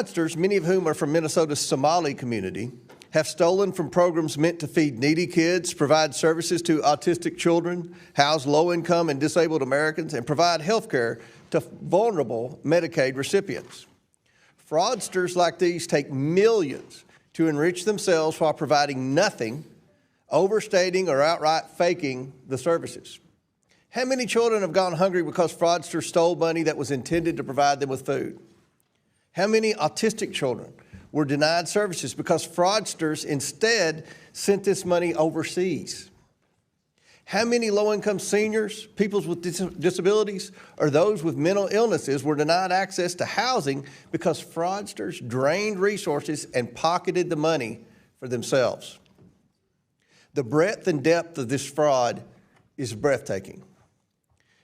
fraudsters, many of whom are from Minnesota's Somali community, have stolen from programs meant to feed needy kids, provide services to autistic children, house low-income and disabled Americans, and provide health care to vulnerable Medicaid recipients. Fraudsters like these take millions to enrich themselves while providing nothing, overstating or outright faking the services. How many children have gone hungry because fraudsters stole money that was intended to provide them with food? How many autistic children were denied services because fraudsters instead sent this money overseas? How many low-income seniors, people with disabilities, or those with mental illnesses were denied access to housing because fraudsters drained resources and pocketed the money for themselves? The breadth and depth of this fraud is breathtaking,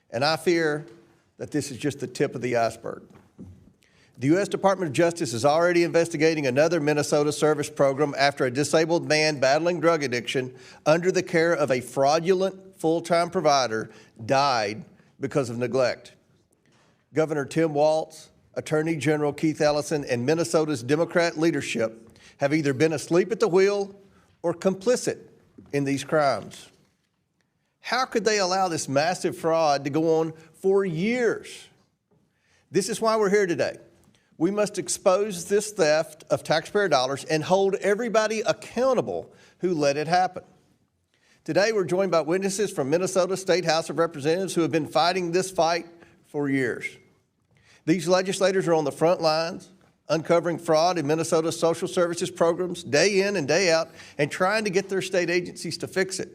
and I fear that this is just the tip of the iceberg. The U.S. Department of Justice is already investigating another Minnesota service program after a disabled man battling drug addiction under the care of a fraudulent full-time provider died because of neglect. Governor Tim Walz, Attorney General Keith Ellison, and Minnesota's Democrat leadership have either been asleep at the wheel or complicit in these crimes. How could they allow this massive fraud to go on for years? This is why we're here today. We must expose this theft of taxpayer dollars and hold everybody accountable who let it happen. Today, we're joined by witnesses from Minnesota State House of Representatives who have been fighting this fight for years. These legislators are on the front lines, uncovering fraud in Minnesota's social services programs day in and day out and trying to get their state agencies to fix it.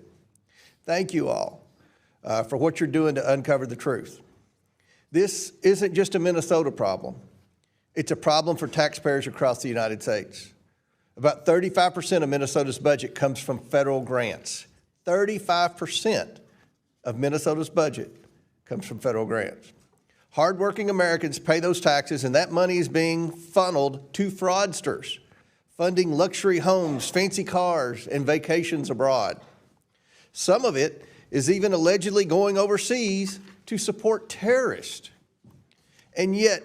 Thank you all for what you're doing to uncover the truth. This isn't just a Minnesota problem. It's a problem for taxpayers across the United States. About 35% of Minnesota's budget comes from federal grants. 35% of Minnesota's budget comes from federal grants. Hardworking Americans pay those taxes, and that money is being funneled to fraudsters, funding luxury homes, fancy cars, and vacations abroad. Some of it is even allegedly going overseas to support terrorists. And yet,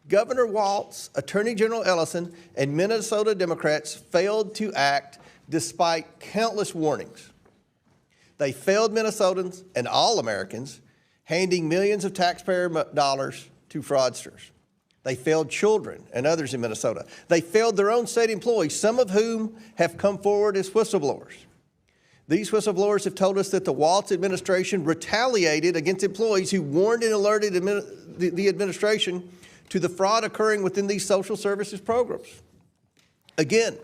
Governor Walz, Attorney General Ellison, and Minnesota Democrats failed to act despite countless warnings. They failed Minnesotans and all Americans, handing millions of taxpayer dollars to fraudsters. They failed children and others in Minnesota. They failed their own state employees, some of whom have come forward as whistleblowers. These whistleblowers have told us that the Walz administration retaliated against employees who warned and alerted the administration to the fraud occurring within these social services programs. Again,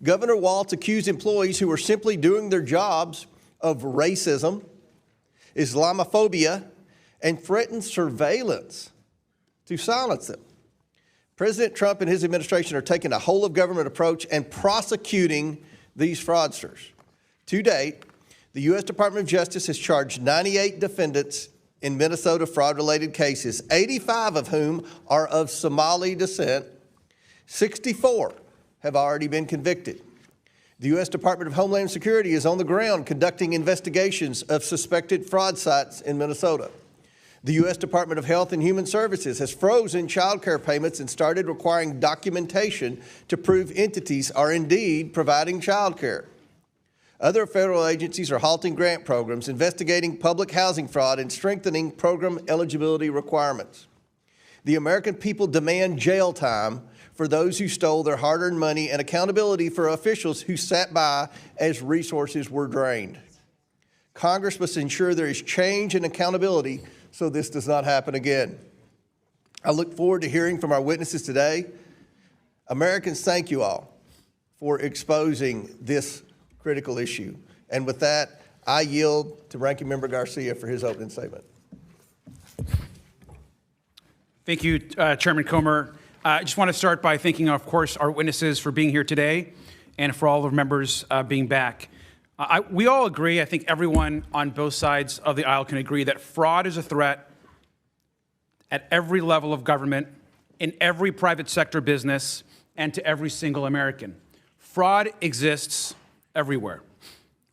Governor Walz accused employees who were simply doing their jobs of racism, Islamophobia, and threatened surveillance to silence them. President Trump and his administration are taking a whole-of-government approach and prosecuting these fraudsters. To date, the U.S. Department of Justice has charged 98 defendants in Minnesota fraud-related cases, 85 of whom are of Somali descent. 64 have already been convicted. The U.S. Department of Homeland Security is on the ground conducting investigations of suspected fraud sites in Minnesota. The U.S. Department of Health and Human Services has frozen child care payments and started requiring documentation to prove entities are indeed providing child care. Other federal agencies are halting grant programs, investigating public housing fraud, and strengthening program eligibility requirements. The American people demand jail time for those who stole their hard-earned money and accountability for officials who sat by as resources were drained. Congress must ensure there is change and accountability so this does not happen again. I look forward to hearing from our witnesses today. Americans, thank you all for exposing this critical issue. And with that, I yield to Ranking Member Garcia for his opening statement. Thank you, Chairman Comer. I just want to start by thanking, of course, our witnesses for being here today and for all the members being back. We all agree, I think everyone on both sides of the aisle can agree, that fraud is a threat at every level of government, in every private sector business, and to every single American. Fraud exists everywhere.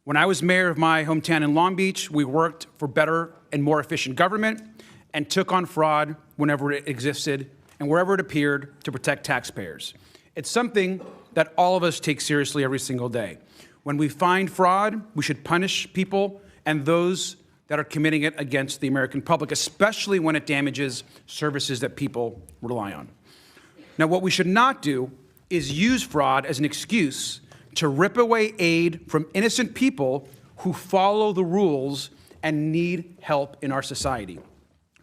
When I was mayor of my hometown in Long Beach, we worked for better and more efficient government and took on fraud whenever it existed, and wherever it appeared to protect taxpayers. It's something that all of us take seriously every single day. When we find fraud, we should punish people and those that are committing it against the American public, especially when it damages services that people rely on. Now, what we should not do is use fraud as an excuse to rip away aid from innocent people who follow the rules and need help in our society.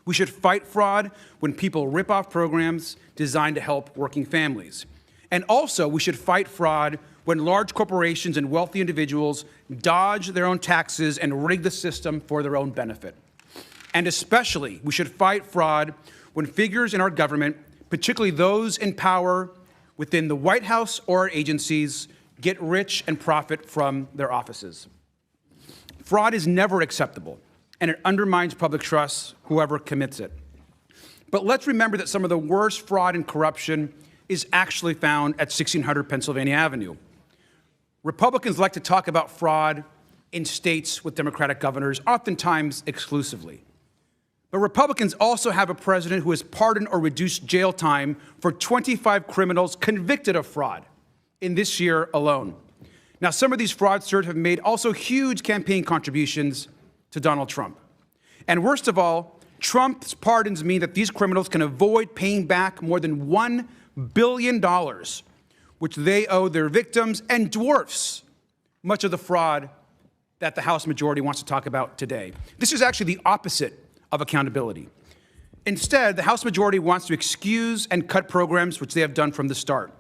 We should fight fraud when people rip off programs designed to help working families. And also, we should fight fraud when large corporations and wealthy individuals dodge their own taxes and rig the system for their own benefit. And especially, we should fight fraud when figures in our government, particularly those in power within the White House or our agencies, get rich and profit from their offices. Fraud is never acceptable, and it undermines public trust, whoever commits it. But let's remember that some of the worst fraud and corruption is actually found at 1600 Pennsylvania Avenue. Republicans like to talk about fraud in states with Democratic governors, oftentimes exclusively. But Republicans also have a president who has pardoned or reduced jail time for 25 criminals convicted of fraud in this year alone. Now, some of these fraudsters have made also huge campaign contributions to Donald Trump. And worst of all, Trump's pardons mean that these criminals can avoid paying back more than $1 billion, which they owe their victims, and dwarfs much of the fraud that the House majority wants to talk about today. This is actually the opposite of accountability. Instead, the House majority wants to excuse and cut programs, which they have done from the start.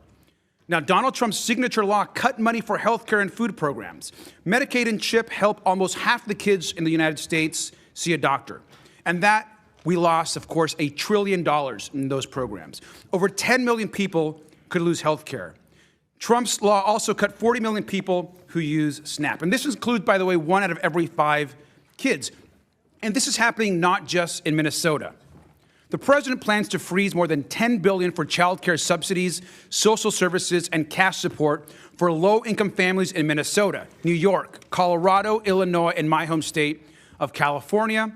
Now, Donald Trump's signature law cut money for health care and food programs. Medicaid and CHIP help almost half the kids in the United States see a doctor. And that, we lost, of course, $1 trillion in those programs. Over 10 million people could lose health care. Trump's law also cut 40 million people who use SNAP. And this includes, by the way, 1 out of every 5 kids. And this is happening not just in Minnesota. The president plans to freeze more than $10 billion for child care subsidies, social services, and cash support for low-income families in Minnesota, New York, Colorado, Illinois, and my home state of California.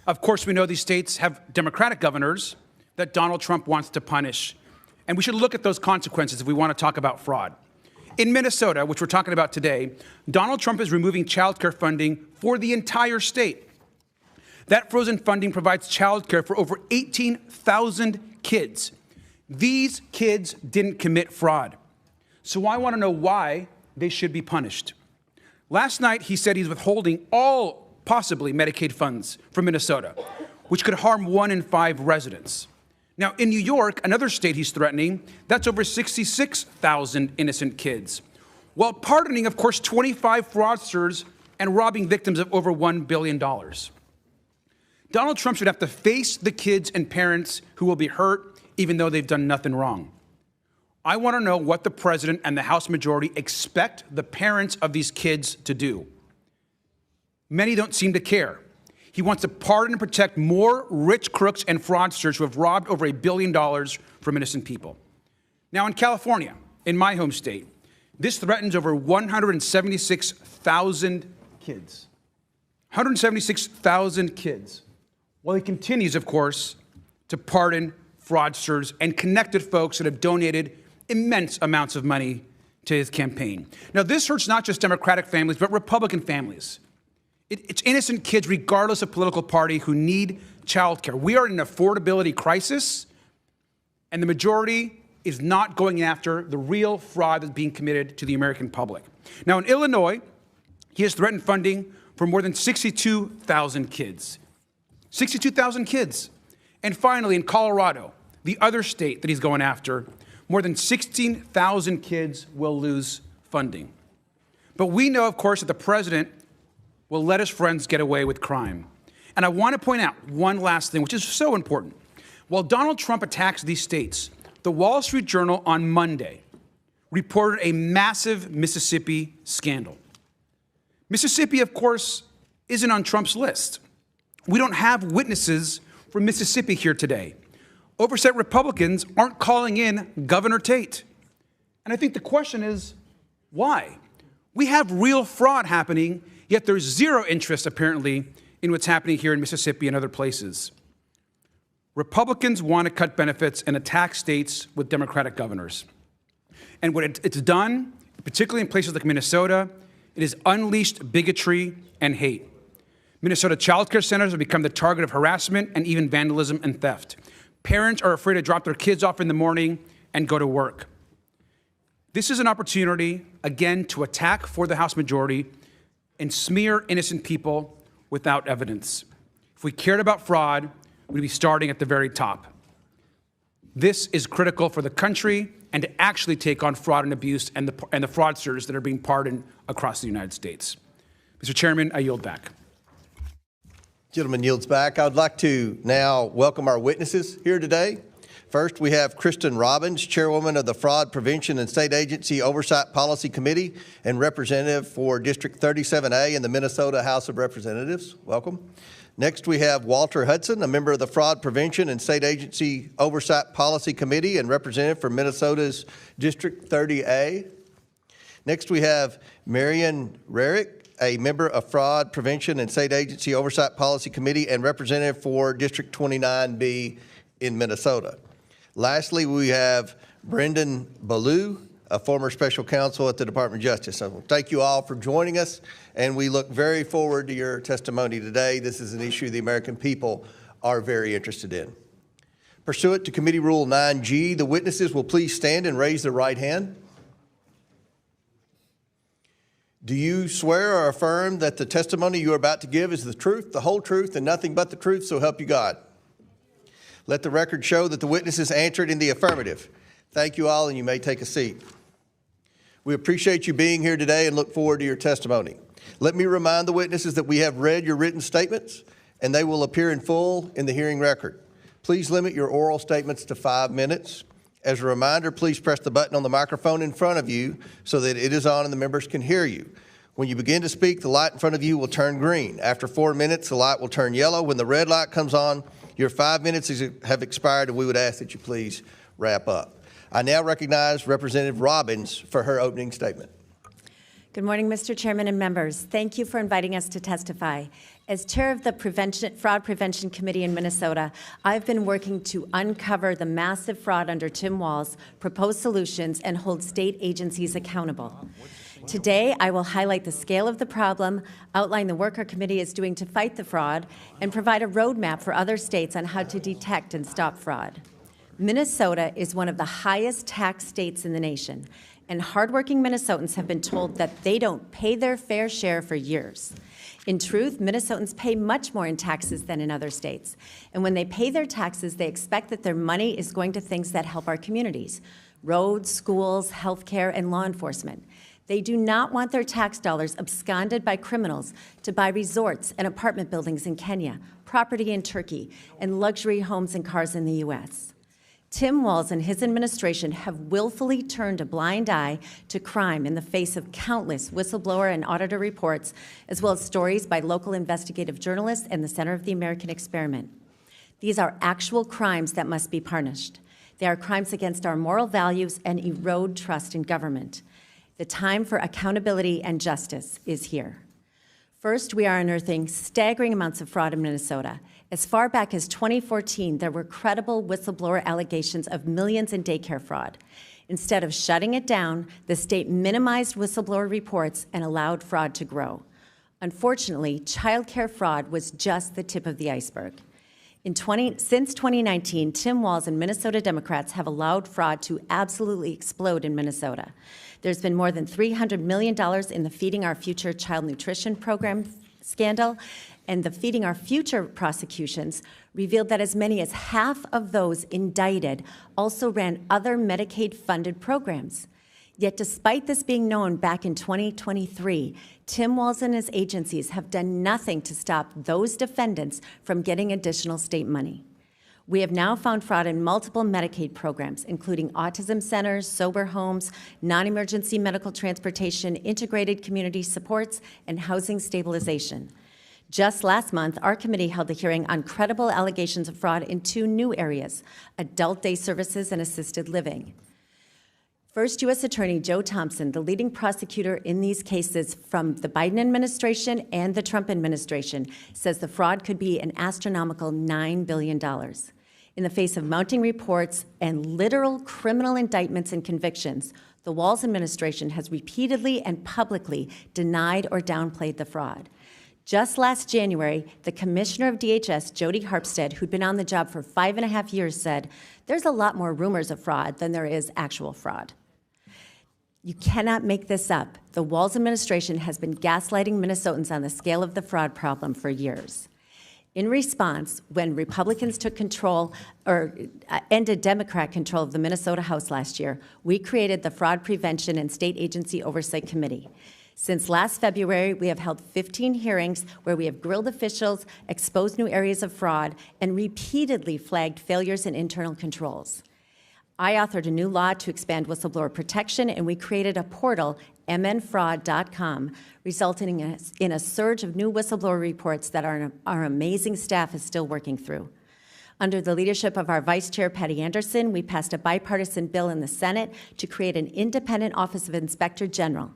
Of course, we know these states have Democratic governors that Donald Trump wants to punish. And we should look at those consequences if we want to talk about fraud. In Minnesota, which we're talking about today, Donald Trump is removing child care funding for the entire state. That frozen funding provides child care for over 18,000 kids. These kids didn't commit fraud. So I want to know why they should be punished. Last night, he said he's withholding all possibly Medicaid funds from Minnesota, which could harm 1 in 5 residents. Now, in New York, another state he's threatening, that's over 66,000 innocent kids, while pardoning, of course, 25 fraudsters and robbing victims of over $1 billion. Donald Trump should have to face the kids and parents who will be hurt, even though they've done nothing wrong. I want to know what the president and the House majority expect the parents of these kids to do. Many don't seem to care. He wants to pardon and protect more rich crooks and fraudsters who have robbed over $1 billion from innocent people. Now, in California, in my home state, this threatens over 176,000 kids. 176,000 kids. Well, he continues, of course, to pardon fraudsters and connected folks that have donated immense amounts of money to his campaign. Now, this hurts not just Democratic families, but Republican families. It's innocent kids, regardless of political party, who need child care. We are in an affordability crisis, and the majority is not going after the real fraud that's being committed to the American public. Now, in Illinois, he has threatened funding for more than 62,000 kids. 62,000 kids. And finally, in Colorado, the other state that he's going after, more than 16,000 kids will lose funding. But we know, of course, that the president will let his friends get away with crime. And I want to point out one last thing, which is so important. While Donald Trump attacks these states, the Wall Street Journal on Monday reported a massive Mississippi scandal. Mississippi, of course, isn't on Trump's list. We don't have witnesses from Mississippi here today. Oversight Republicans aren't calling in Governor Tate. And I think the question is, why? We have real fraud happening, yet there's zero interest, apparently, in what's happening here in Mississippi and other places. Republicans want to cut benefits and attack states with Democratic governors. And what it's done, particularly in places like Minnesota, it has unleashed bigotry and hate. Minnesota child care centers have become the target of harassment and even vandalism and theft. Parents are afraid to drop their kids off in the morning and go to work. This is an opportunity, again, to attack for the House majority and smear innocent people without evidence. If we cared about fraud, we'd be starting at the very top. This is critical for the country and to actually take on fraud and abuse and the fraudsters that are being pardoned across the United States. Mr. Chairman, I yield back. Gentleman yields back. I would like to now welcome our witnesses here today. First, we have Kristen Robbins, Chairwoman of the Fraud Prevention and State Agency Oversight Policy Committee and representative for District 37A in the Minnesota House of Representatives. Welcome. Next, we have Walter Hudson, a member of the Fraud Prevention and State Agency Oversight Policy Committee and representative for Minnesota's District 30A. Next, we have Marion Raric, a member of Fraud Prevention and State Agency Oversight Policy Committee and representative for District 29B in Minnesota. Lastly, we have Brendan Belaloo, a former special counsel at the Department of Justice. So thank you all for joining us, and we look very forward to your testimony today. This is an issue the American people are very interested in. Pursuant to Committee Rule 9G, the witnesses will please stand and raise their right hand. Do you swear or affirm that the testimony you are about to give is the truth, the whole truth, and nothing but the truth, so help you God? Let the record show that the witnesses answered in the affirmative. Thank you all, and you may take a seat. We appreciate you being here today and look forward to your testimony. Let me remind the witnesses that we have read your written statements, and they will appear in full in the hearing record. Please limit your oral statements to 5 minutes. As a reminder, please press the button on the microphone in front of you so that it is on and the members can hear you. When you begin to speak, the light in front of you will turn green. After 4 minutes, the light will turn yellow. When the red light comes on, your 5 minutes have expired, and we would ask that you please wrap up. I now recognize Representative Robbins for her opening statement. Good morning, Mr. Chairman and members. Thank you for inviting us to testify. As chair of the Fraud Prevention Committee in Minnesota, I've been working to uncover the massive fraud under Tim Walz, propose solutions, and hold state agencies accountable. Today, I will highlight the scale of the problem, outline the work our committee is doing to fight the fraud, and provide a roadmap for other states on how to detect and stop fraud. Minnesota is one of the highest tax states in the nation, and hardworking Minnesotans have been told that they don't pay their fair share for years. In truth, Minnesotans pay much more in taxes than in other states, and when they pay their taxes, they expect that their money is going to things that help our communities: roads, schools, healthcare, and law enforcement. They do not want their tax dollars absconded by criminals to buy resorts and apartment buildings in Kenya, property in Turkey, and luxury homes and cars in the U.S. Tim Walz and his administration have willfully turned a blind eye to crime in the face of countless whistleblower and auditor reports, as well as stories by local investigative journalists and the Center of the American Experiment. These are actual crimes that must be punished. They are crimes against our moral values and erode trust in government. The time for accountability and justice is here. First, we are unearthing staggering amounts of fraud in Minnesota. As far back as 2014, there were credible whistleblower allegations of millions in daycare fraud. Instead of shutting it down, the state minimized whistleblower reports and allowed fraud to grow. Unfortunately, child care fraud was just the tip of the iceberg. Since 2019, Tim Walz and Minnesota Democrats have allowed fraud to absolutely explode in Minnesota. There's been more than $300 million in the Feeding Our Future child nutrition program scandal, and the Feeding Our Future prosecutions revealed that as many as half of those indicted also ran other Medicaid-funded programs. Yet despite this being known back in 2023, Tim Walz and his agencies have done nothing to stop those defendants from getting additional state money. We have now found fraud in multiple Medicaid programs, including autism centers, sober homes, non-emergency medical transportation, integrated community supports, and housing stabilization. Just last month, our committee held a hearing on credible allegations of fraud in 2 new areas: adult day services and assisted living. First, U.S. Attorney Joe Thompson, the leading prosecutor in these cases from the Biden administration and the Trump administration, says the fraud could be an astronomical $9 billion. In the face of mounting reports and literal criminal indictments and convictions, the Walz administration has repeatedly and publicly denied or downplayed the fraud. Just last January, the commissioner of DHS, Jody Harpstead, who'd been on the job for 5.5 years, said, "There's a lot more rumors of fraud than there is actual fraud." You cannot make this up. The Walz administration has been gaslighting Minnesotans on the scale of the fraud problem for years. In response, when Republicans took control or ended Democrat control of the Minnesota House last year, we created the Fraud Prevention and State Agency Oversight Committee. Since last February, we have held 15 hearings where we have grilled officials, exposed new areas of fraud, and repeatedly flagged failures in internal controls. I authored a new law to expand whistleblower protection, and we created a portal, mnfraud.com, resulting in a surge of new whistleblower reports that our amazing staff is still working through. Under the leadership of our Vice Chair, Patty Anderson, we passed a bipartisan bill in the Senate to create an independent Office of Inspector General.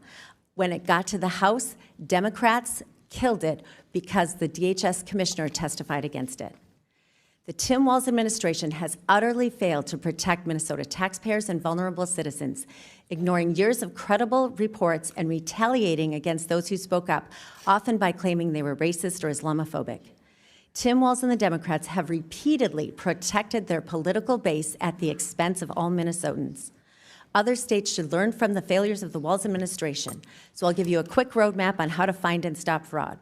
When it got to the House, Democrats killed it because the DHS commissioner testified against it. The Tim Walz administration has utterly failed to protect Minnesota taxpayers and vulnerable citizens, ignoring years of credible reports and retaliating against those who spoke up, often by claiming they were racist or Islamophobic. Tim Walz and the Democrats have repeatedly protected their political base at the expense of all Minnesotans. Other states should learn from the failures of the Walz administration. So I'll give you a quick roadmap on how to find and stop fraud.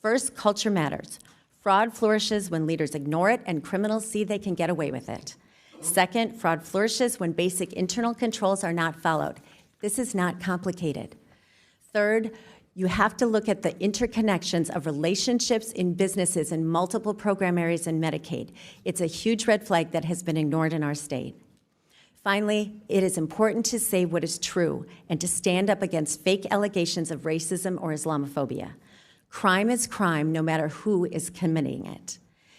First, culture matters. Fraud flourishes when leaders ignore it and criminals see they can get away with it. Second, fraud flourishes when basic internal controls are not followed. This is not complicated. Third, you have to look at the interconnections of relationships in businesses in multiple program areas in Medicaid. It's a huge red flag that has been ignored in our state. Finally, it is important to say what is true and to stand up against fake allegations of racism or Islamophobia. Crime is crime, no matter who is committing it.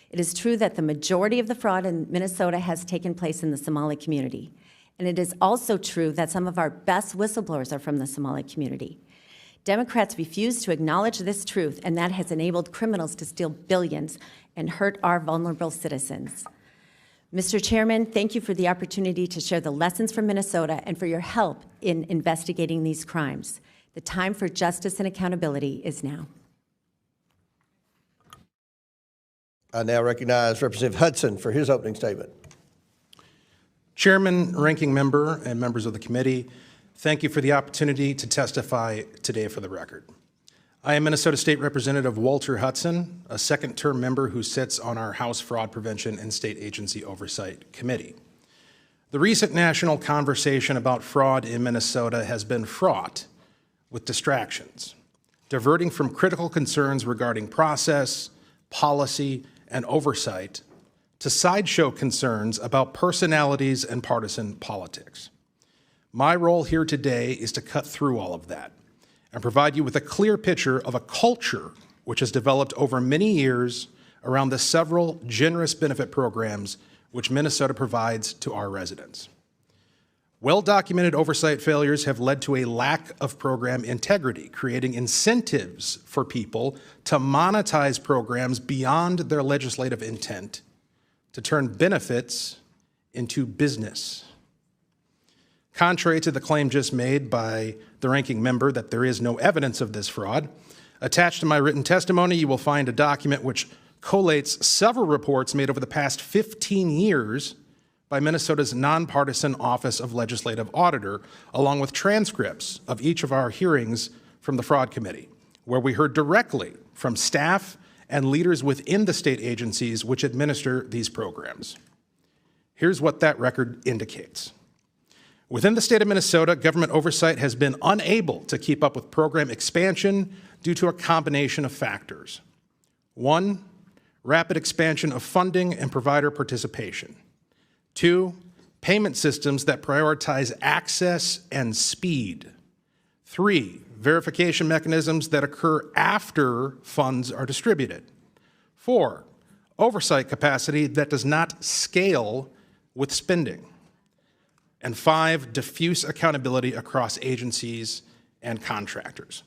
It is true that the majority of the fraud in Minnesota has taken place in the Somali community. And it is also true that some of our best whistleblowers are from the Somali community. Democrats refuse to acknowledge this truth, and that has enabled criminals to steal billions and hurt our vulnerable citizens. Mr. Chairman, thank you for the opportunity to share the lessons from Minnesota and for your help in investigating these crimes. The time for justice and accountability is now. I now recognize Representative Hudson for his opening statement. Chairman, ranking member, and members of the committee, thank you for the opportunity to testify today for the record. I am Minnesota State Representative Walter Hudson, a second-term member who sits on our House Fraud Prevention and State Agency Oversight Committee. The recent national conversation about fraud in Minnesota has been fraught with distractions, diverting from critical concerns regarding process, policy, and oversight to sideshow concerns about personalities and partisan politics. My role here today is to cut through all of that and provide you with a clear picture of a culture which has developed over many years around the several generous benefit programs which Minnesota provides to our residents. Well-documented oversight failures have led to a lack of program integrity, creating incentives for people to monetize programs beyond their legislative intent to turn benefits into business. Contrary to the claim just made by the ranking member that there is no evidence of this fraud, attached to my written testimony, you will find a document which collates several reports made over the past 15 years by Minnesota's nonpartisan Office of Legislative Auditor, along with transcripts of each of our hearings from the Fraud Committee, where we heard directly from staff and leaders within the state agencies which administer these programs. Here's what that record indicates. Within the state of Minnesota, government oversight has been unable to keep up with program expansion due to a combination of factors. One, rapid expansion of funding and provider participation. Two, payment systems that prioritize access and speed. Three, verification mechanisms that occur after funds are distributed. Four, oversight capacity that does not scale with spending. And five, diffuse accountability across agencies and contractors.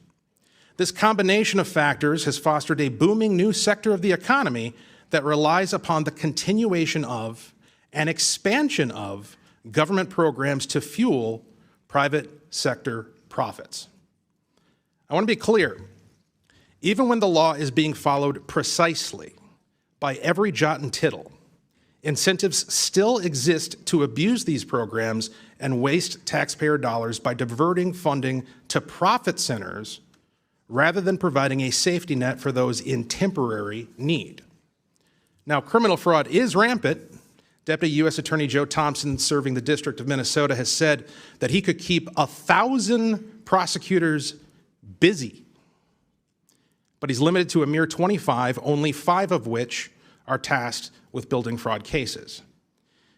This combination of factors has fostered a booming new sector of the economy that relies upon the continuation of and expansion of government programs to fuel private sector profits. I want to be clear. Even when the law is being followed precisely by every jot and tittle, incentives still exist to abuse these programs and waste taxpayer dollars by diverting funding to profit centers rather than providing a safety net for those in temporary need. Now, criminal fraud is rampant. Deputy U.S. Attorney Joe Thompson, serving the District of Minnesota, has said that he could keep 1,000 prosecutors busy, but he's limited to a mere 25, only 5 of which are tasked with building fraud cases.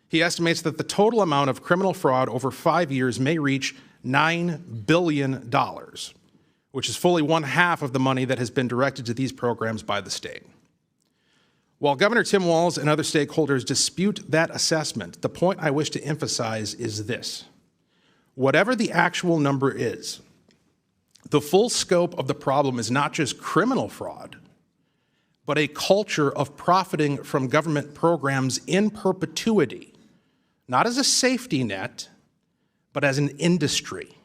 He estimates that the total amount of criminal fraud over 5 years may reach $9 billion, which is fully 1/2 of the money that has been directed to these programs by the state. While Governor Tim Walz and other stakeholders dispute that assessment, the point I wish to emphasize is this. Whatever the actual number is, the full scope of the problem is not just criminal fraud, but a culture of profiting from government programs in perpetuity, not as a safety net, but as an industry.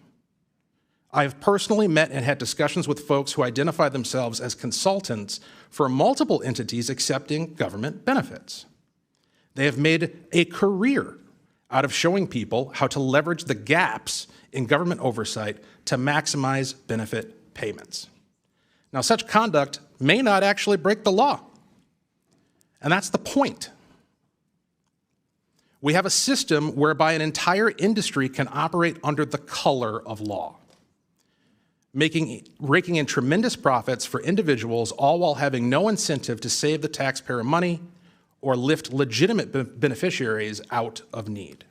I've personally met and had discussions with folks who identify themselves as consultants for multiple entities accepting government benefits. They have made a career out of showing people how to leverage the gaps in government oversight to maximize benefit payments. Now, such conduct may not actually break the law, and that's the point. We have a system whereby an entire industry can operate under the color of law, raking in tremendous profits for individuals, all while having no incentive to save the taxpayer money or lift legitimate beneficiaries out of need.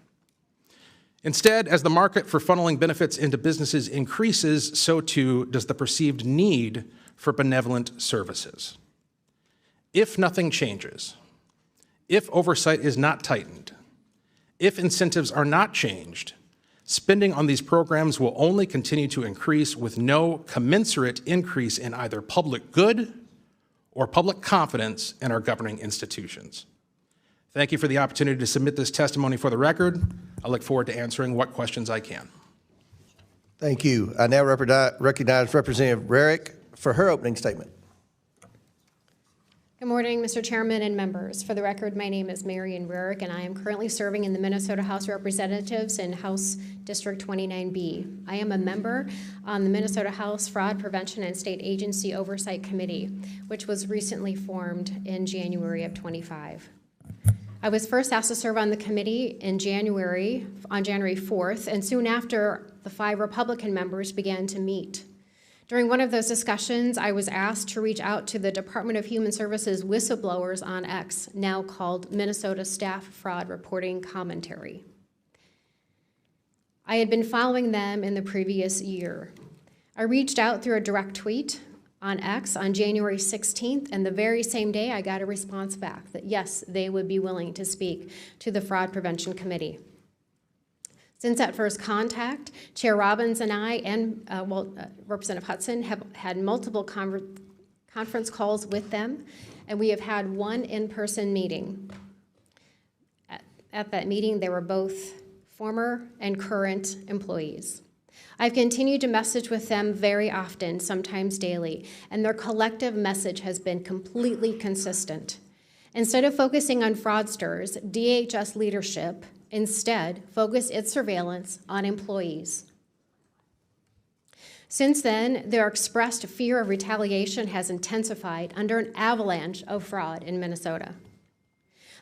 Instead, as the market for funneling benefits into businesses increases, so too does the perceived need for benevolent services. If nothing changes, if oversight is not tightened, if incentives are not changed, spending on these programs will only continue to increase with no commensurate increase in either public good or public confidence in our governing institutions. Thank you for the opportunity to submit this testimony for the record. I look forward to answering what questions I can. Thank you. I now recognize Representative Raric for her opening statement. Good morning, Mr. Chairman and members. For the record, my name is Marion Raric, and I am currently serving in the Minnesota House of Representatives in House District 29B. I am a member on the Minnesota House Fraud Prevention and State Agency Oversight Committee, which was recently formed in January of 25. I was first asked to serve on the committee on January 4th, and soon after, the 5 Republican members began to meet. During one of those discussions, I was asked to reach out to the Department of Human Services whistleblowers on X, now called Minnesota Staff Fraud Reporting Commentary. I had been following them in the previous year. I reached out through a direct tweet on X on January 16th, and the very same day I got a response back that yes, they would be willing to speak to the Fraud Prevention Committee. Since that first contact, Chair Robbins and I and Representative Hudson have had multiple conference calls with them, and we have had one in-person meeting. At that meeting, they were both former and current employees. I've continued to message with them very often, sometimes daily, and their collective message has been completely consistent. Instead of focusing on fraudsters, DHS leadership instead focused its surveillance on employees. Since then, their expressed fear of retaliation has intensified under an avalanche of fraud in Minnesota.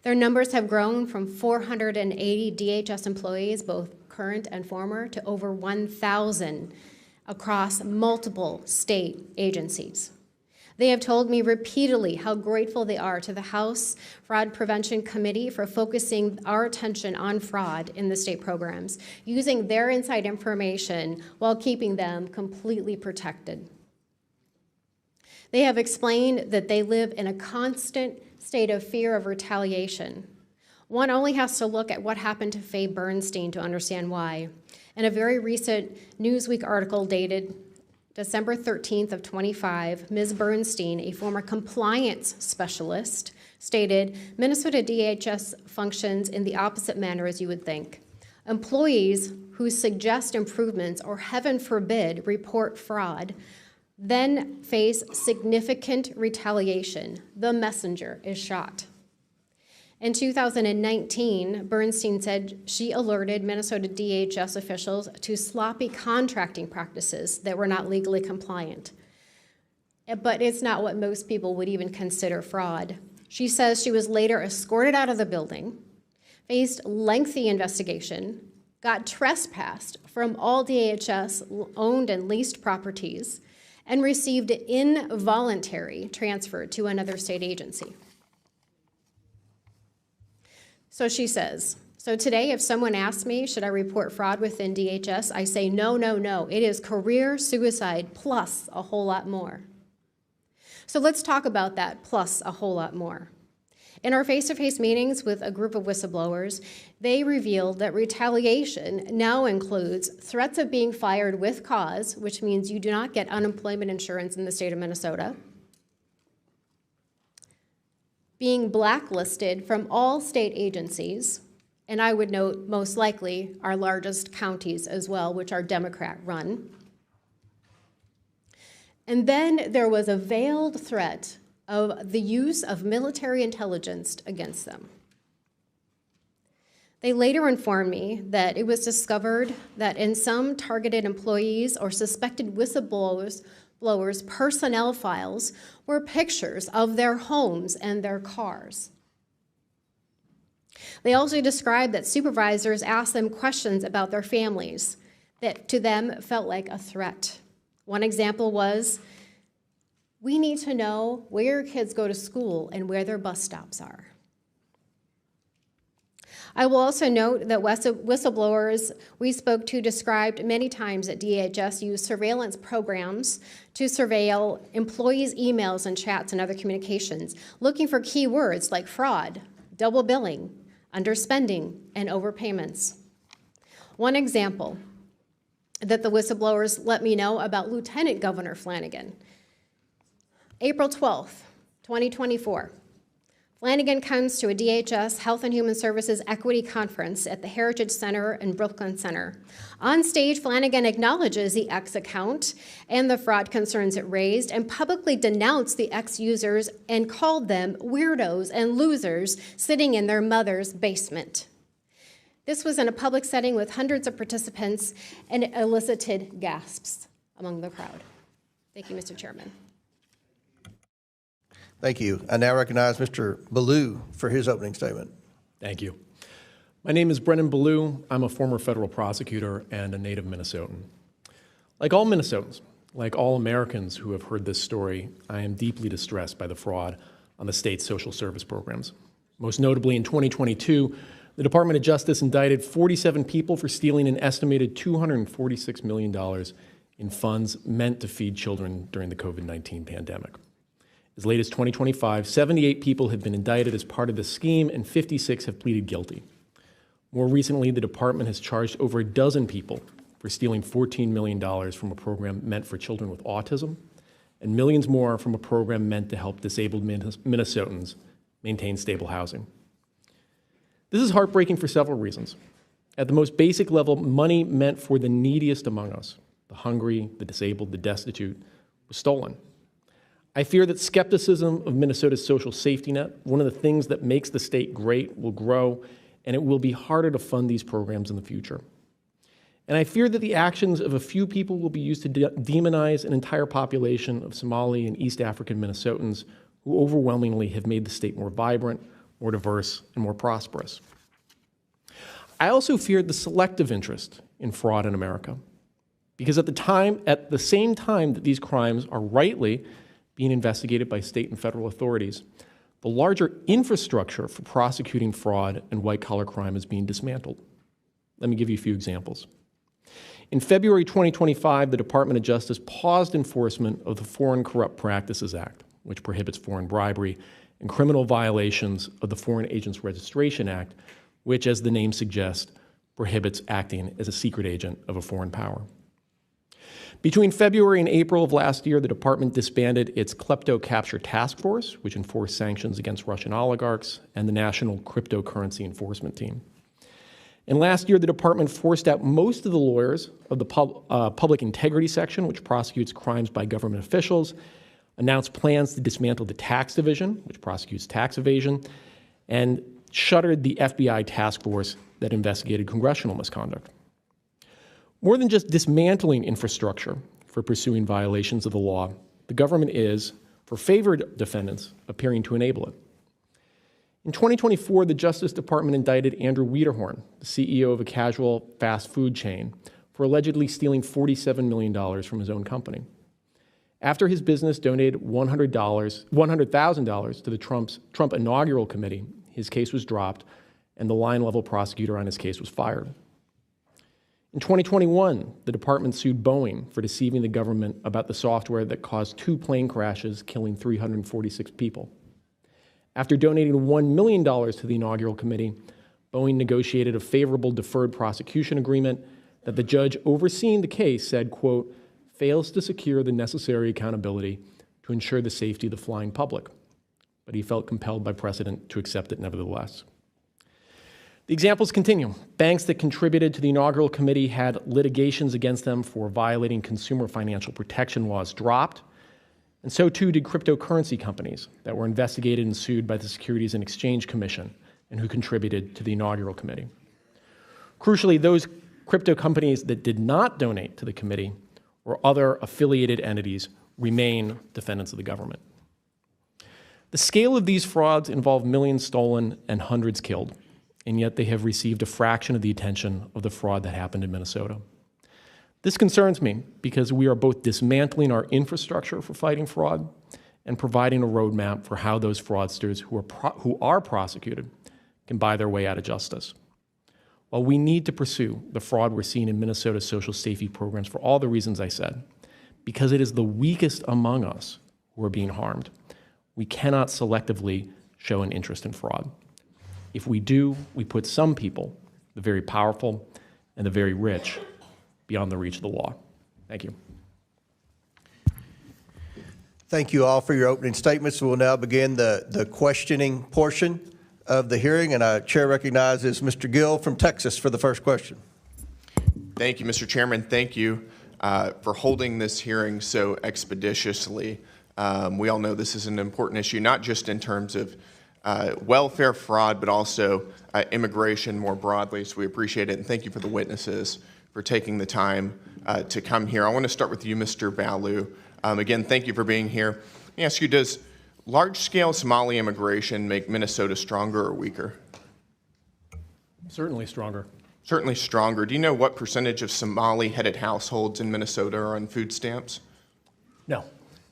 Their numbers have grown from 480 DHS employees, both current and former, to over 1,000 across multiple state agencies. They have told me repeatedly how grateful they are to the House Fraud Prevention Committee for focusing our attention on fraud in the state programs, using their inside information while keeping them completely protected. They have explained that they live in a constant state of fear of retaliation. One only has to look at what happened to Faye Bernstein to understand why. In a very recent Newsweek article dated December 13th of 25, Ms. Bernstein, a former compliance specialist stated, Minnesota DHS functions in the opposite manner as you would think. Employees who suggest improvements or, heaven forbid, report fraud then face significant retaliation. The messenger is shot. In 2019, Bernstein said she alerted Minnesota DHS officials to sloppy contracting practices that were not legally compliant. But it's not what most people would even consider fraud. She says she was later escorted out of the building, faced lengthy investigation, got trespassed from all DHS owned and leased properties, and received involuntary transfer to another state agency. So she says, so today if someone asks me, should I report fraud within DHS, I say no, no, no. It is career suicide plus a whole lot more. So let's talk about that plus a whole lot more. In our face-to-face meetings with a group of whistleblowers, they revealed that retaliation now includes threats of being fired with cause, which means you do not get unemployment insurance in the state of Minnesota, being blacklisted from all state agencies, and I would note most likely our largest counties as well, which are Democrat-run. And then there was a veiled threat of the use of military intelligence against them. They later informed me that it was discovered that in some targeted employees or suspected whistleblowers' personnel files were pictures of their homes and their cars. They also described that supervisors asked them questions about their families that to them felt like a threat. One example was, we need to know where your kids go to school and where their bus stops are. I will also note that whistleblowers we spoke to described many times that DHS used surveillance programs to surveil employees' emails and chats and other communications, looking for keywords like fraud, double billing, underspending, and overpayments. One example that the whistleblowers let me know about Lieutenant Governor Flanagan. April 12th, 2024. Flanagan comes to a DHS Health and Human Services Equity Conference at the Heritage Center and Brooklyn Center. On stage, Flanagan acknowledges the X account and the fraud concerns it raised and publicly denounced the X users and called them weirdos and losers sitting in their mother's basement. This was in a public setting with hundreds of participants and it elicited gasps among the crowd. Thank you, Mr. Chairman. Thank you. I now recognize Mr. Belaloo for his opening statement. Thank you. My name is Brennan Belaloo. I'm a former federal prosecutor and a native Minnesotan. Like all Minnesotans, like all Americans who have heard this story, I am deeply distressed by the fraud on the state's social service programs. Most notably, in 2022, the Department of Justice indicted 47 people for stealing an estimated $246 million in funds meant to feed children during the COVID-19 pandemic. As late as 2025, 78 people have been indicted as part of the scheme and 56 have pleaded guilty. More recently, the department has charged over a dozen people for stealing $14 million from a program meant for children with autism and millions more from a program meant to help disabled Minnesotans maintain stable housing. This is heartbreaking for several reasons. At the most basic level, money meant for the neediest among us, the hungry, the disabled, the destitute, was stolen. I fear that skepticism of Minnesota's social safety net, one of the things that makes the state great, will grow, and it will be harder to fund these programs in the future. And I fear that the actions of a few people will be used to demonize an entire population of Somali and East African Minnesotans who overwhelmingly have made the state more vibrant, more diverse, and more prosperous. I also fear the selective interest in fraud in America, because at the same time that these crimes are rightly being investigated by state and federal authorities, the larger infrastructure for prosecuting fraud and white-collar crime is being dismantled. Let me give you a few examples. In February 2025, the Department of Justice paused enforcement of the Foreign Corrupt Practices Act, which prohibits foreign bribery and criminal violations of the Foreign Agents Registration Act, which, as the name suggests, prohibits acting as a secret agent of a foreign power. Between February and April of last year, the department disbanded its Klepto Capture Task Force, which enforced sanctions against Russian oligarchs, and the National Cryptocurrency Enforcement Team. And last year, the department forced out most of the lawyers of the Public Integrity Section, which prosecutes crimes by government officials, announced plans to dismantle the Tax Division, which prosecutes tax evasion, and shuttered the FBI task force that investigated congressional misconduct. More than just dismantling infrastructure for pursuing violations of the law, the government is, for favored defendants, appearing to enable it. In 2024, the Justice Department indicted Andrew Wiederhorn, the CEO of a casual fast food chain, for allegedly stealing $47 million from his own company. After his business donated $100,000 to the Trump inaugural committee, his case was dropped, and the line-level prosecutor on his case was fired. In 2021, the department sued Boeing for deceiving the government about the software that caused 2 plane crashes, killing 346 people. After donating $1 million to the inaugural committee, Boeing negotiated a favorable deferred prosecution agreement that the judge overseeing the case said, quote, fails to secure the necessary accountability to ensure the safety of the flying public. But he felt compelled by precedent to accept it nevertheless. The examples continue. Banks that contributed to the inaugural committee had litigations against them for violating consumer financial protection laws dropped, and so too did cryptocurrency companies that were investigated and sued by the Securities and Exchange Commission and who contributed to the inaugural committee. Crucially, those crypto companies that did not donate to the committee or other affiliated entities remain defendants of the government. The scale of these frauds involve millions stolen and hundreds killed, and yet they have received a fraction of the attention of the fraud that happened in Minnesota. This concerns me because we are both dismantling our infrastructure for fighting fraud and providing a roadmap for how those fraudsters who are prosecuted can buy their way out of justice. While we need to pursue the fraud we're seeing in Minnesota's social safety programs for all the reasons I said, because it is the weakest among us who are being harmed, we cannot selectively show an interest in fraud. If we do, we put some people, the very powerful and the very rich, beyond the reach of the law. Thank you. Thank you all for your opening statements. We'll now begin the questioning portion of the hearing, and our chair recognizes Mr. Gill from Texas for the first question. Thank you, Mr. Chairman. Thank you for holding this hearing so expeditiously. We all know this is an important issue, not just in terms of welfare fraud, but also immigration more broadly, so we appreciate it, and thank you for the witnesses for taking the time to come here. I want to start with you, Mr. Belaloo. Again, thank you for being here. Let me ask you, does large-scale Somali immigration make Minnesota stronger or weaker? Certainly stronger. Certainly stronger. Do you know what percentage of Somali-headed households in Minnesota are on food stamps? No.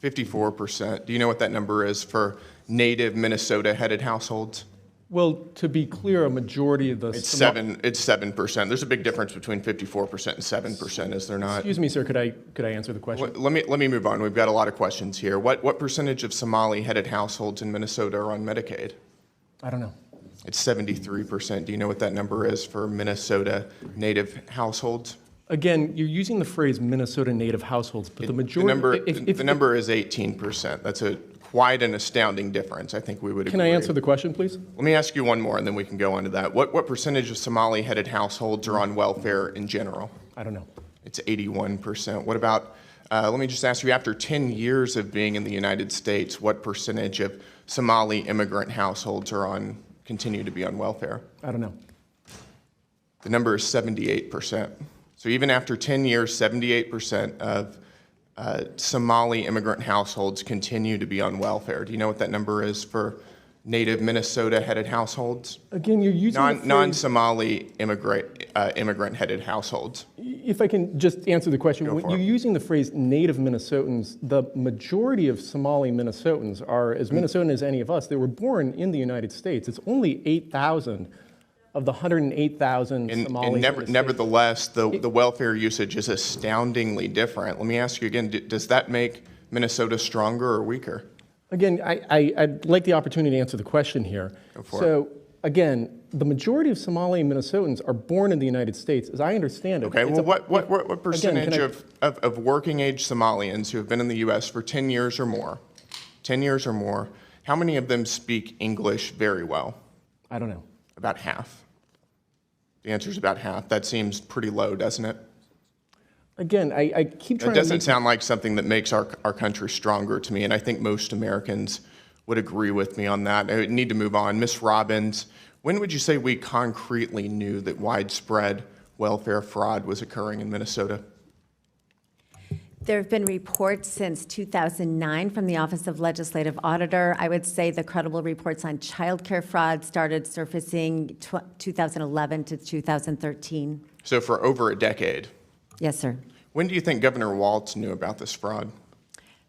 54%. Do you know what that number is for native Minnesota-headed households? Well, to be clear, a majority of the... It's 7%. There's a big difference between 54% and 7%, is there not? Excuse me, sir, could I answer the question? Let me move on. We've got a lot of questions here. What percentage of Somali-headed households in Minnesota are on Medicaid? I don't know. It's 73%. Do you know what that number is for Minnesota native households? Again, you're using the phrase Minnesota native households, but the majority... The number is 18%. That's quite an astounding difference. I think we would agree. Can I answer the question, please? Let me ask you one more, and then we can go on to that. What percentage of Somali-headed households are on welfare in general? I don't know. It's 81%. What about, let me just ask you, after 10 years of being in the United States, what percentage of Somali immigrant households continue to be on welfare? I don't know. The number is 78%. So even after 10 years, 78% of Somali immigrant households continue to be on welfare. Do you know what that number is for native Minnesota-headed households? Again, you're using non-Somali immigrant-headed households. If I can just answer the question, when you're using the phrase native Minnesotans, the majority of Somali Minnesotans are as Minnesotan as any of us. They were born in the United States. It's only 8,000 of the 108,000 Somalis. And nevertheless, the welfare usage is astoundingly different. Let me ask you again, does that make Minnesota stronger or weaker? Again, I'd like the opportunity to answer the question here. Go for it. Again, the majority of Somali Minnesotans are born in the United States, as I understand it. Okay, well, what percentage Again, of working age Somalians who have been in the U.S. for 10 years or more, how many of them speak English very well? I don't know. About half. The answer is about half. That seems pretty low, doesn't it? Again, I keep trying It doesn't sound like something that makes our country stronger to me, and I think most Americans would agree with me on that. I need to move on. Ms. Robbins, when would you say we concretely knew that widespread welfare fraud was occurring in Minnesota? There have been reports since 2009 from the Office of Legislative Auditor. I would say the credible reports on childcare fraud started surfacing 2011 to 2013. So for over a decade. Yes, sir. When do you think Governor Walz knew about this fraud?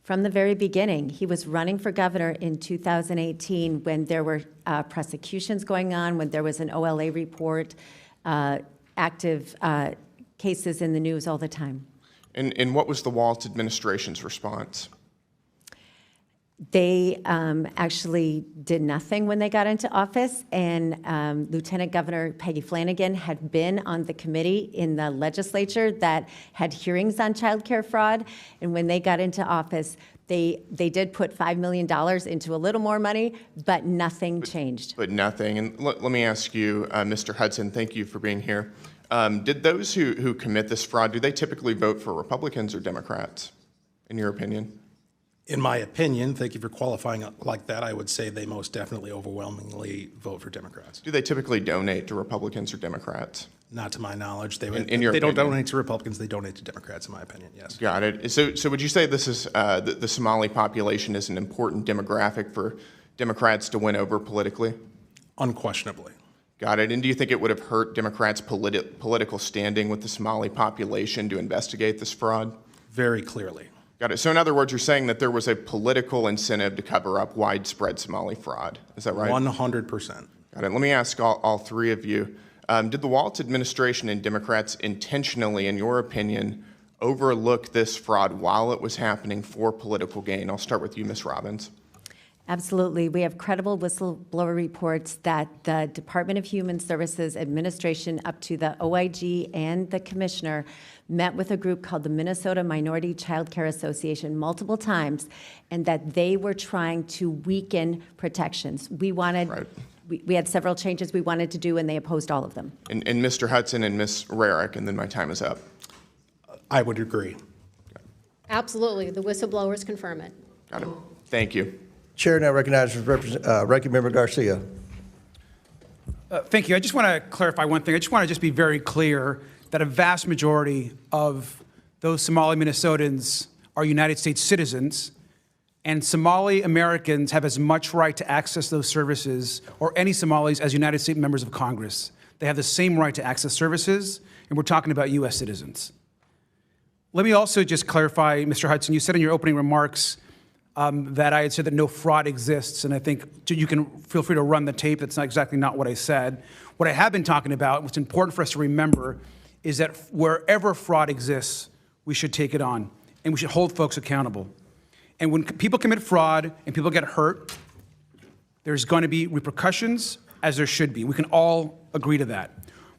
From the very beginning. He was running for governor in 2018 when there were prosecutions going on, when there was an OLA report, active cases in the news all the time. And what was the Walz administration's response? They actually did nothing when they got into office, and Lieutenant Governor Peggy Flanagan had been on the committee in the legislature that had hearings on child care fraud, and when they got into office, they did put $5 million into a little more money, but nothing changed. But nothing. And let me ask you, Mr. Hudson, thank you for being here. Did those who commit this fraud, do they typically vote for Republicans or Democrats, in your opinion? In my opinion, thank you for qualifying it like that, I would say they most definitely overwhelmingly vote for Democrats. Do they typically donate to Republicans or Democrats? Not to my knowledge. They your don't opinion? donate to Republicans, they donate to Democrats, in my opinion, yes. Got it. So would you say this is the Somali population is an important demographic for Democrats to win over politically? Unquestionably. Got it. And do you think it would have hurt Democrats' political standing with the Somali population to investigate this fraud? Very clearly. Got it. So in other words, you're saying that there was a political incentive to cover up widespread Somali fraud. Is that right? 100%. Got it. Let me ask all three of you. Did the Walz administration and Democrats intentionally, in your opinion, overlook this fraud while it was happening for political gain? I'll start with you, Ms. Robbins. Absolutely. We have credible whistleblower reports that the Department of Human Services administration up to the OIG and the commissioner met with a group called the Minnesota Minority Child Care Association multiple times, and that they were trying to weaken protections. We wanted, Right. we had several changes we wanted to do, and they opposed all of them. And Mr. Hudson and Ms. Raric, and then my time is up. I would agree. Absolutely. The whistleblowers confirm it. Got it. Thank you. Chair now recognizes Ranking Member Garcia. Thank you. I just want to clarify one thing. I just want to just be very clear that a vast majority of those Somali Minnesotans are United States citizens, and Somali Americans have as much right to access those services, or any Somalis, as United States members of Congress. They have the same right to access services, and we're talking about U.S. citizens. Let me also just clarify, Mr. Hudson, you said in your opening remarks that I had said that no fraud exists, and I think you can feel free to run the tape. That's not exactly not what I said. What I have been talking about, what's important for us to remember, is that wherever fraud exists, we should take it on, and we should hold folks accountable. And when people commit fraud and people get hurt, there's going to be repercussions, as there should be. We can all agree to that.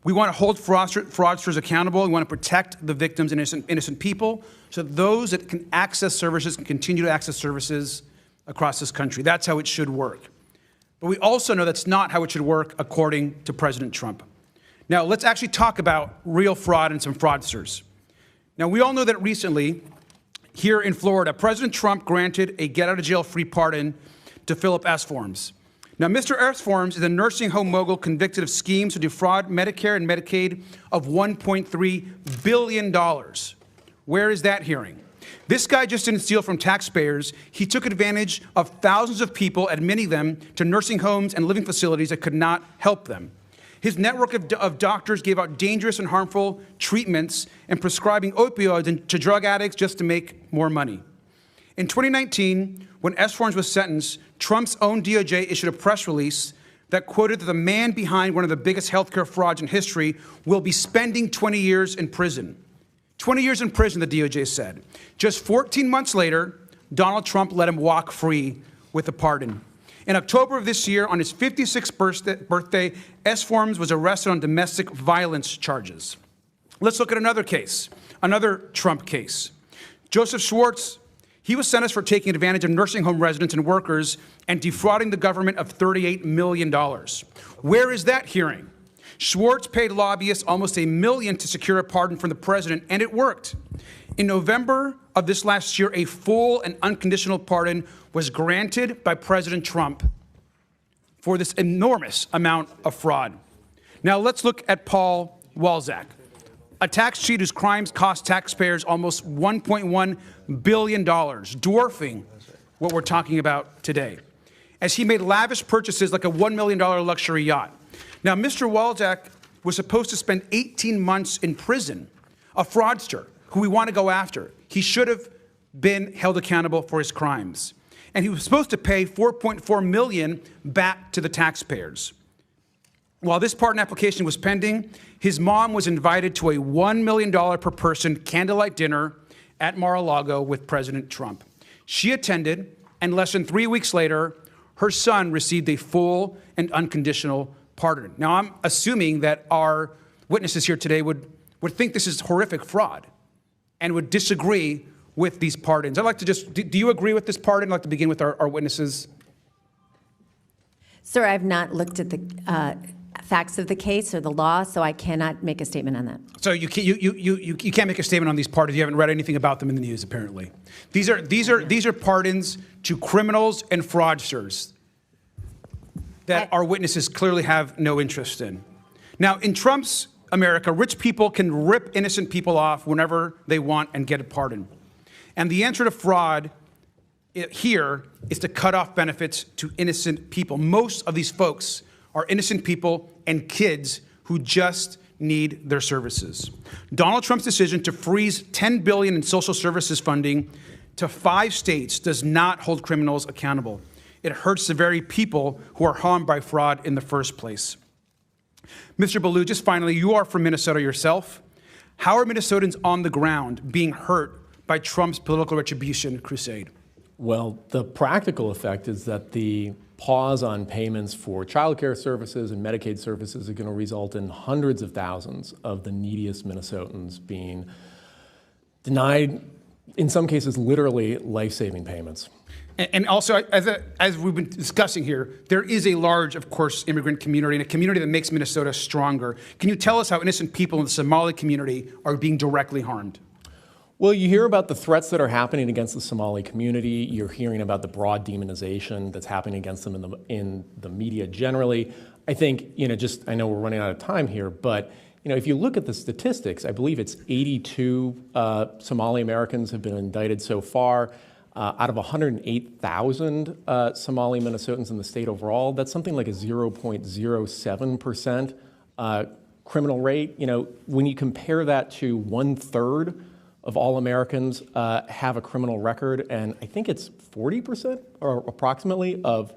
We want to hold fraudsters accountable. We want to protect the victims and innocent people, so that those that can access services can continue to access services across this country. That's how it should work. But we also know that's not how it should work according to President Trump. Now, let's actually talk about real fraud and some fraudsters. Now, we all know that recently, here in Florida, President Trump granted a get-out-of-jail-free pardon to Philip S. Forms. Now, Mr. S. Forms is a nursing home mogul convicted of schemes to defraud Medicare and Medicaid of $1.3 billion. Where is that hearing? This guy just didn't steal from taxpayers. He took advantage of thousands of people, admitting them to nursing homes and living facilities that could not help them. His network of doctors gave out dangerous and harmful treatments and prescribing opioids to drug addicts just to make more money. In 2019, when S. Forms was sentenced, Trump's own DOJ issued a press release that quoted that the man behind one of the biggest healthcare frauds in history will be spending 20 years in prison. 20 years in prison, the DOJ said. Just 14 months later, Donald Trump let him walk free with a pardon. In October of this year, on his 56th birthday, S. Forms was arrested on domestic violence charges. Let's look at another case, another Trump case. Joseph Schwartz, he was sentenced for taking advantage of nursing home residents and workers and defrauding the government of $38 million. Where is that hearing? Schwartz paid lobbyists almost $1 million to secure a pardon from the president, and it worked. In November of this last year, a full and unconditional pardon was granted by President Trump for this enormous amount of fraud. Now let's look at Paul Walzak, a tax cheat whose crimes cost taxpayers almost $1.1 billion, dwarfing what we're talking about today, as he made lavish purchases like a $1 million luxury yacht. Now, Mr. Walzak was supposed to spend 18 months in prison, a fraudster who we want to go after. He should have been held accountable for his crimes. And he was supposed to pay $4.4 million back to the taxpayers. While this pardon application was pending, his mom was invited to a $1 million per person candlelight dinner at Mar-a-Lago with President Trump. She attended, and less than 3 weeks later, her son received a full and unconditional pardon. Now, I'm assuming that our witnesses here today would think this is horrific fraud and would disagree with these pardons. I'd like to just, do you agree with this pardon? I'd like to begin with our witnesses. Sir, I've not looked at the facts of the case or the law, so I cannot make a statement on that. So you can't make a statement on these pardons. You haven't read anything about them in the news, apparently. These are pardons to criminals and fraudsters that our witnesses clearly have no interest in. Now, in Trump's America, rich people can rip innocent people off whenever they want and get a pardon. And the answer to fraud here is to cut off benefits to innocent people. Most of these folks are innocent people and kids who just need their services. Donald Trump's decision to freeze $10 billion in social services funding to 5 states does not hold criminals accountable. It hurts the very people who are harmed by fraud in the first place. Mr. Belaloo, just finally, you are from Minnesota yourself. How are Minnesotans on the ground being hurt by Trump's political retribution crusade? Well, the practical effect is that the pause on payments for child care services and Medicaid services is going to result in hundreds of thousands of the neediest Minnesotans being denied, in some cases, literally life-saving payments. And also, as we've been discussing here, there is a large, of course, immigrant community and a community that makes Minnesota stronger. Can you tell us how innocent people in the Somali community are being directly harmed? Well, you hear about the threats that are happening against the Somali community. You're hearing about the broad demonization that's happening against them in the media generally. I think, I know we're running out of time here, but if you look at the statistics, I believe it's 82 Somali Americans have been indicted so far. Out of 108,000 Somali Minnesotans in the state overall, that's something like a 0.07% criminal rate. When you compare that to 1/3 of all Americans have a criminal record, and I think it's 40% or approximately of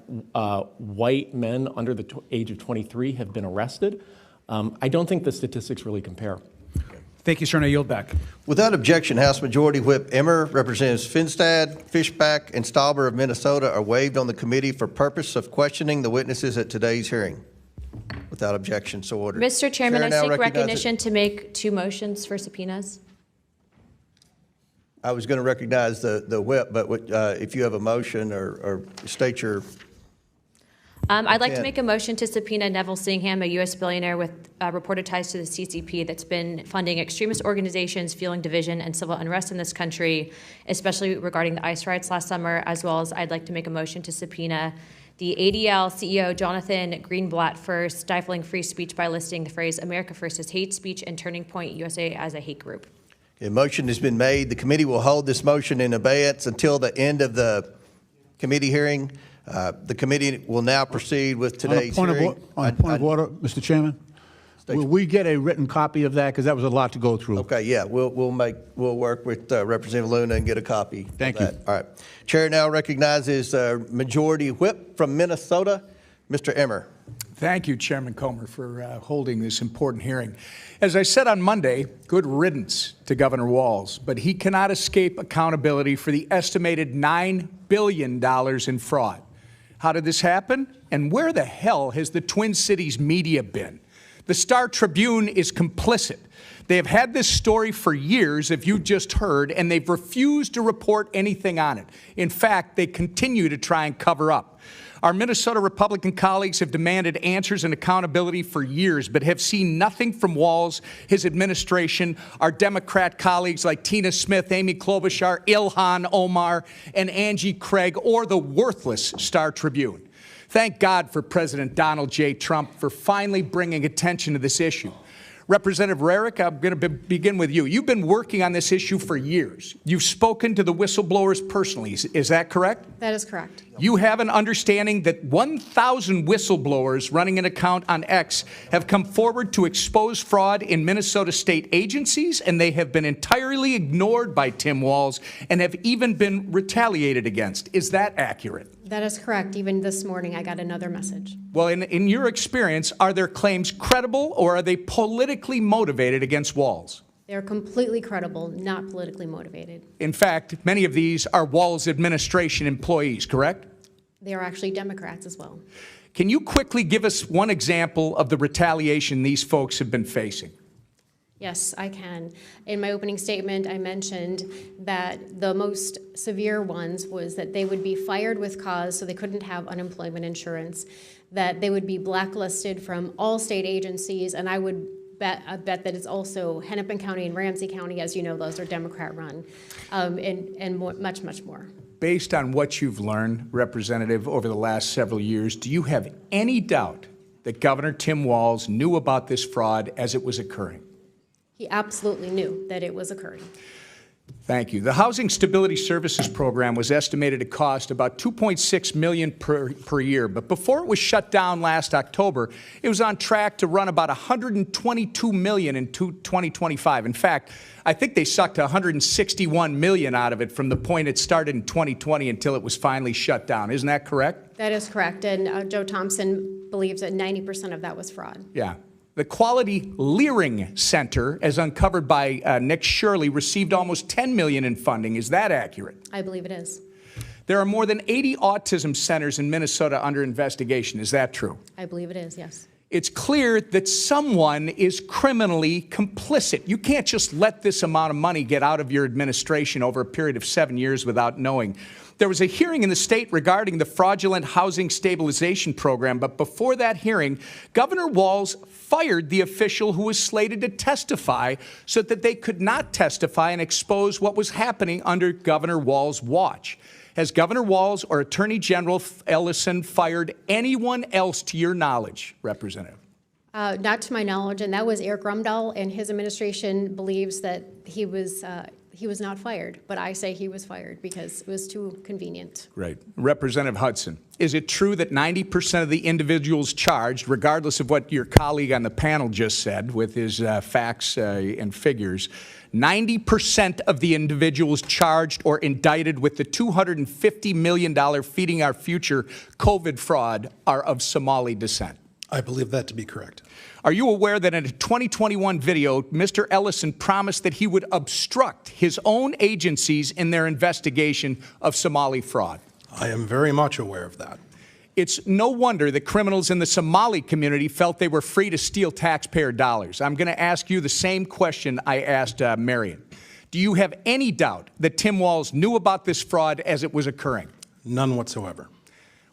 white men under the age of 23 have been arrested. I don't think the statistics really compare. Thank you, sir. And I yield back. Without objection, House Majority Whip Emmer, Representatives Finstad, Fishback, and Stauber of Minnesota are waived on the committee for purpose of questioning the witnesses at today's hearing. Without objection, so ordered. Mr. Chairman, Chair I now seek recognizes- recognition to make 2 motions for subpoenas. I was going to recognize the whip, but if you have a motion or state your... I'd like to Yeah. make a motion to subpoena Neville Singham, a U.S. billionaire with reported ties to the CCP that's been funding extremist organizations, fueling division and civil unrest in this country, especially regarding the ICE riots last summer, as well as I'd like to make a motion to subpoena the ADL CEO Jonathan Greenblatt for stifling free speech by listing the phrase America First as hate speech and Turning Point USA as a hate group. A motion has been made. The committee will hold this motion in abeyance until the end of the committee hearing. The committee will now proceed with today's hearing. On a point of order, Mr. Chairman, will we get a written copy of that? Because that was a lot to go through. Okay, yeah, we'll work with Representative Luna and get a copy. Thank of you. that. All right. Chair now recognizes Majority Whip from Minnesota, Mr. Emmer. Thank you, Chairman Comer, for holding this important hearing. As I said on Monday, good riddance to Governor Walz, but he cannot escape accountability for the estimated $9 billion in fraud. How did this happen? And where the hell has the Twin Cities media been? The Star Tribune is complicit. They have had this story for years, if you just heard, and they've refused to report anything on it. In fact, they continue to try and cover up. Our Minnesota Republican colleagues have demanded answers and accountability for years, but have seen nothing from Walz, his administration, our Democrat colleagues like Tina Smith, Amy Klobuchar, Ilhan Omar, and Angie Craig, or the worthless Star Tribune. Thank God for President Donald J. Trump for finally bringing attention to this issue. Representative Raric, I'm going to begin with you. You've been working on this issue for years. You've spoken to the whistleblowers personally. Is that correct? That is correct. You have an understanding that 1,000 whistleblowers running an account on X have come forward to expose fraud in Minnesota state agencies, and they have been entirely ignored by Tim Walz and have even been retaliated against. Is that accurate? That is correct. Even this morning, I got another message. Well, in your experience, are their claims credible or are they politically motivated against Walz? They're completely credible, not politically motivated. In fact, many of these are Walz administration employees, correct? They are actually Democrats as well. Can you quickly give us one example of the retaliation these folks have been facing? Yes, I can. In my opening statement, I mentioned that the most severe ones was that they would be fired with cause, so they couldn't have unemployment insurance, that they would be blacklisted from all state agencies, and I bet that it's also Hennepin County and Ramsey County, as you know, those are Democrat-run, and much, much more. Based on what you've learned, Representative, over the last several years, do you have any doubt that Governor Tim Walz knew about this fraud as it was occurring? He absolutely knew that it was occurring. Thank you. The Housing Stability Services Program was estimated to cost about $2.6 million per year, but before it was shut down last October, it was on track to run about $122 million in 2025. In fact, I think they sucked $161 million out of it from the point it started in 2020 until it was finally shut down. Isn't that correct? That is correct, and Joe Thompson believes that 90% of that was fraud. Yeah. The Quality Leering Center, as uncovered by Nick Shirley, received almost $10 million in funding. Is that accurate? I believe it is. There are more than 80 autism centers in Minnesota under investigation. Is that true? I believe it is, yes. It's clear that someone is criminally complicit. You can't just let this amount of money get out of your administration over a period of 7 years without knowing. There was a hearing in the state regarding the fraudulent housing stabilization program, but before that hearing, Governor Walz fired the official who was slated to testify so that they could not testify and expose what was happening under Governor Walz's watch. Has Governor Walz or Attorney General Ellison fired anyone else to your knowledge, Representative? Not to my knowledge, and that was Eric Rumdahl, and his administration believes that he was not fired, but I say he was fired because it was too convenient. Right. Representative Hudson, is it true that 90% of the individuals charged, regardless of what your colleague on the panel just said with his facts and figures, 90% of the individuals charged or indicted with the $250 million Feeding Our Future COVID fraud are of Somali descent? I believe that to be correct. Are you aware that in a 2021 video, Mr. Ellison promised that he would obstruct his own agencies in their investigation of Somali fraud? I am very much aware of that. It's no wonder that criminals in the Somali community felt they were free to steal taxpayer dollars. I'm going to ask you the same question I asked Marion. Do you have any doubt that Tim Walz knew about this fraud as it was occurring? None whatsoever.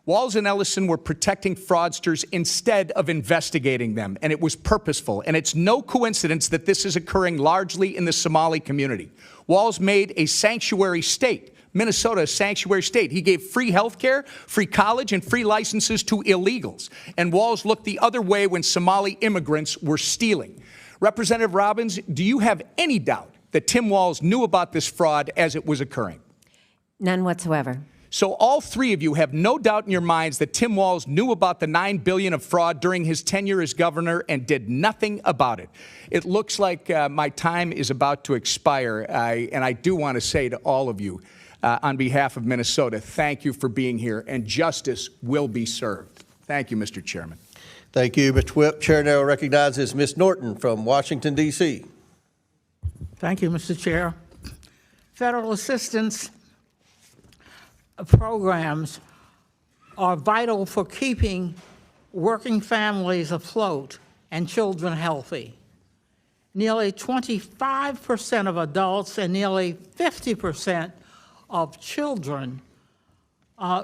Walz and Ellison were protecting fraudsters instead of investigating them, and it was purposeful. And it's no coincidence that this is occurring largely in the Somali community. Walz made a sanctuary state, Minnesota, a sanctuary state. He gave free health care, free college, and free licenses to illegals. And Walz looked the other way when Somali immigrants were stealing. Representative Robbins, do you have any doubt that Tim Walz knew about this fraud as it was occurring? None whatsoever. So all three of you have no doubt in your minds that Tim Walz knew about the $9 billion of fraud during his tenure as governor and did nothing about it. It looks like my time is about to expire, and I do want to say to all of you, on behalf of Minnesota, thank you for being here, and justice will be served. Thank you, Mr. Chairman. Thank you, Mr. Whip. Chair now recognizes Ms. Norton from Washington, D.C. Thank you, Mr. Chair. Federal assistance programs are vital for keeping working families afloat and children healthy. Nearly 25% of adults and nearly 50% of children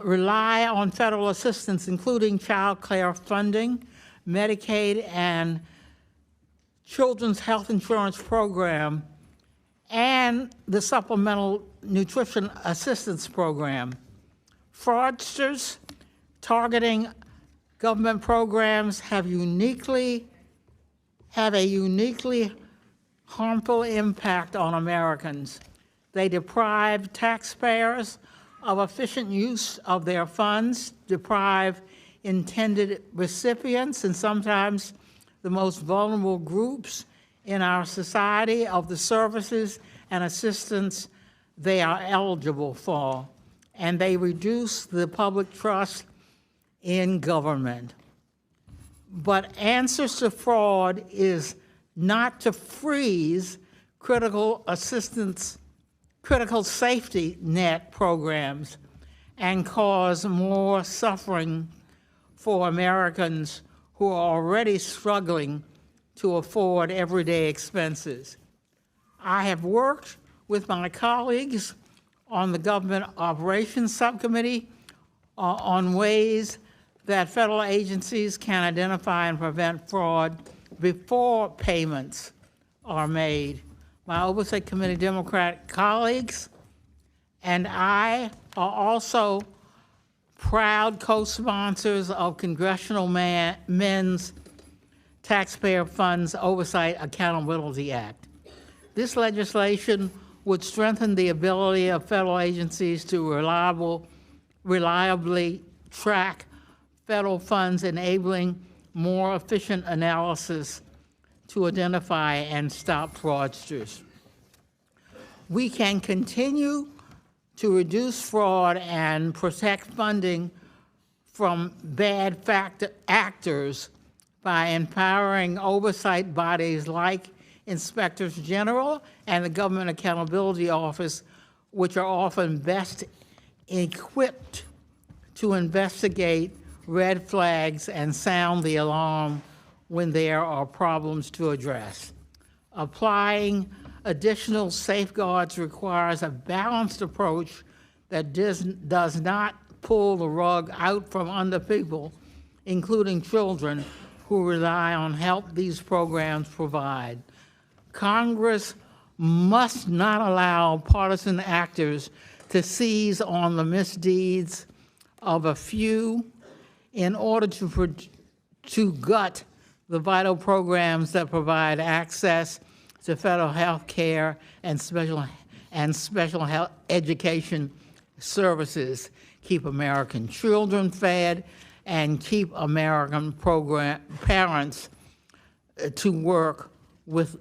rely on federal assistance, including child care funding, Medicaid, and Children's Health Insurance Program, and the Supplemental Nutrition Assistance Program. Fraudsters targeting government programs have a uniquely harmful impact on Americans. They deprive taxpayers of efficient use of their funds, deprive intended recipients and sometimes the most vulnerable groups in our society of the services and assistance they are eligible for, and they reduce the public trust in government. But answers to fraud is not to freeze critical safety net programs and cause more suffering for Americans who are already struggling to afford everyday expenses. I have worked with my colleagues on the Government Operations Subcommittee on ways that federal agencies can identify and prevent fraud before payments are made. My Oversight Committee Democrat colleagues and I are also proud co-sponsors of Congressional Men's Taxpayer Funds Oversight Accountability Act. This legislation would strengthen the ability of federal agencies to reliably track federal funds, enabling more efficient analysis to identify and stop fraudsters. We can continue to reduce fraud and protect funding from bad actors by empowering oversight bodies like Inspectors General and the Government Accountability Office, which are often best equipped to investigate red flags and sound the alarm when there are problems to address. Applying additional safeguards requires a balanced approach that does not pull the rug out from under people, including children, who rely on help these programs provide. Congress must not allow partisan actors to seize on the misdeeds of a few in order to gut the vital programs that provide access to federal health care and special health education services, keep American children fed, and keep American parents to work with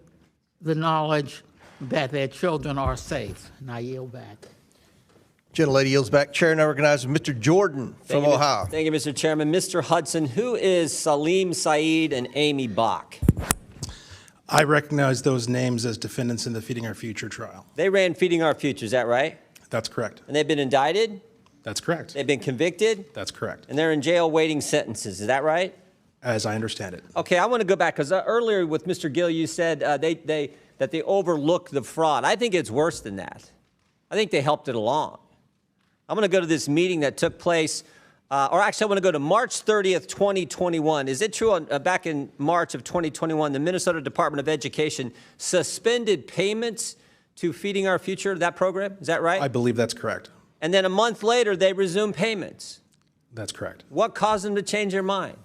the knowledge that their children are safe. And I yield back. Gentlelady yields back. Chair now recognizes Mr. Jordan from Ohio. Thank you, Mr. Chairman. Mr. Hudson, who is Salim Saeed and Amy Bach? I recognize those names as defendants in the Feeding Our Future trial. They ran Feeding Our Future, is that right? That's correct. And they've been indicted? That's correct. They've been convicted? That's correct. And they're in jail waiting sentences, is that right? As I understand it. Okay, I want to go back, because earlier with Mr. Gill, you said that they overlooked the fraud. I think it's worse than that. I think they helped it along. I'm going to go to this meeting that took place, or actually I want to go to March 30th, 2021. Is it true back in March of 2021, the Minnesota Department of Education suspended payments to Feeding Our Future, that program? Is that right? I believe that's correct. And then a month later, they resumed payments. That's correct. What caused them to change their mind?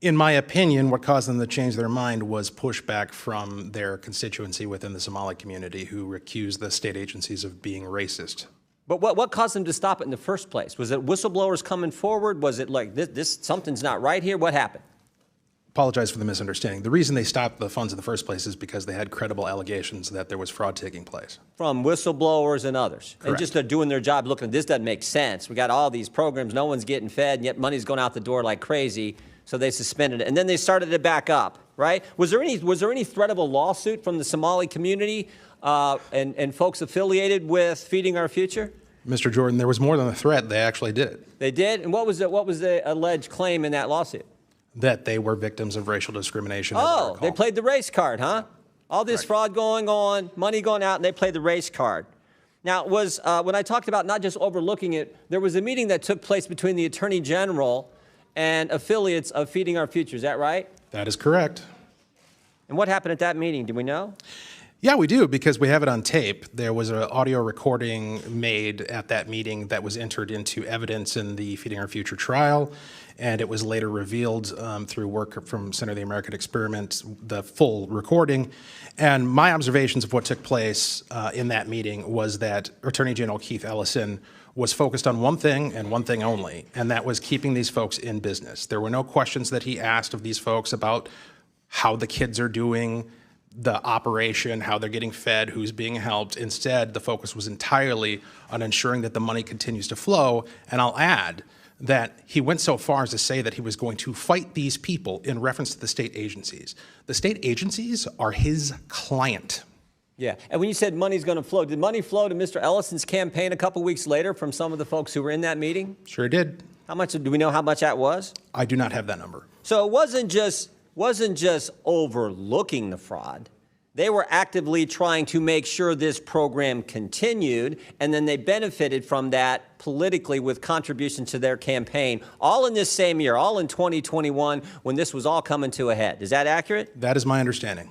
In my opinion, what caused them to change their mind was pushback from their constituency within the Somali community, who accused the state agencies of being racist. But what caused them to stop it in the first place? Was it whistleblowers coming forward? Was it like this something's not right here? What happened? Apologize for the misunderstanding. The reason they stopped the funds in the first place is because they had credible allegations that there was fraud taking place. From whistleblowers and others. Correct. And just they're doing their job, looking, this doesn't make sense. We got all these programs, no one's getting fed, and yet money's going out the door like crazy. So they suspended it, and then they started it back up, right? Was there any threat of a lawsuit from the Somali community and folks affiliated with Feeding Our Future? Mr. Jordan, there was more than a threat. They actually did it. They did? And what was the alleged claim in that lawsuit? That they were victims of racial discrimination. Oh, they played the race card, huh? All this fraud going on, money going out, and they played the race card. Now, it was when I talked about not just overlooking it, there was a meeting that took place between the Attorney General and affiliates of Feeding Our Future. Is that right? That is correct. And what happened at that meeting? Do we know? Yeah, we do, because we have it on tape. There was an audio recording made at that meeting that was entered into evidence in the Feeding Our Future trial, and it was later revealed through work from Center of the American Experiment, the full recording. And my observations of what took place in that meeting was that Attorney General Keith Ellison was focused on one thing and one thing only, and that was keeping these folks in business. There were no questions that he asked of these folks about how the kids are doing, the operation, how they're getting fed, who's being helped. Instead, the focus was entirely on ensuring that the money continues to flow. And I'll add that he went so far as to say that he was going to fight these people in reference to the state agencies. The state agencies are his client. Yeah, and when you said money's going to flow, did money flow to Mr. Ellison's campaign a couple weeks later from some of the folks who were in that meeting? Sure did. How much, do we know how much that was? I do not have that number. So it wasn't just overlooking the fraud. They were actively trying to make sure this program continued, and then they benefited from that politically with contributions to their campaign, all in this same year, all in 2021, when this was all coming to a head. Is that accurate? That is my understanding.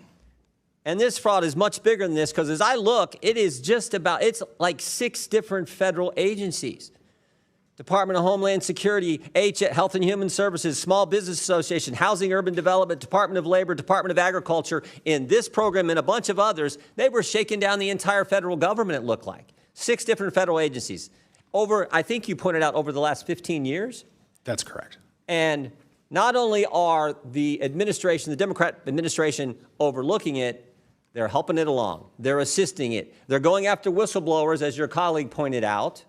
And this fraud is much bigger than this, because as I look, it's like 6 different federal agencies. Department of Homeland Security, Health and Human Services, Small Business Association, Housing Urban Development, Department of Labor, Department of Agriculture, in this program and a bunch of others. They were shaking down the entire federal government, it looked like. 6 different federal agencies. I think you pointed out, over the last 15 years? That's correct. And not only are the administration, the Democrat administration, overlooking it, they're helping it along. They're assisting it. They're going after whistleblowers, as your colleague pointed out.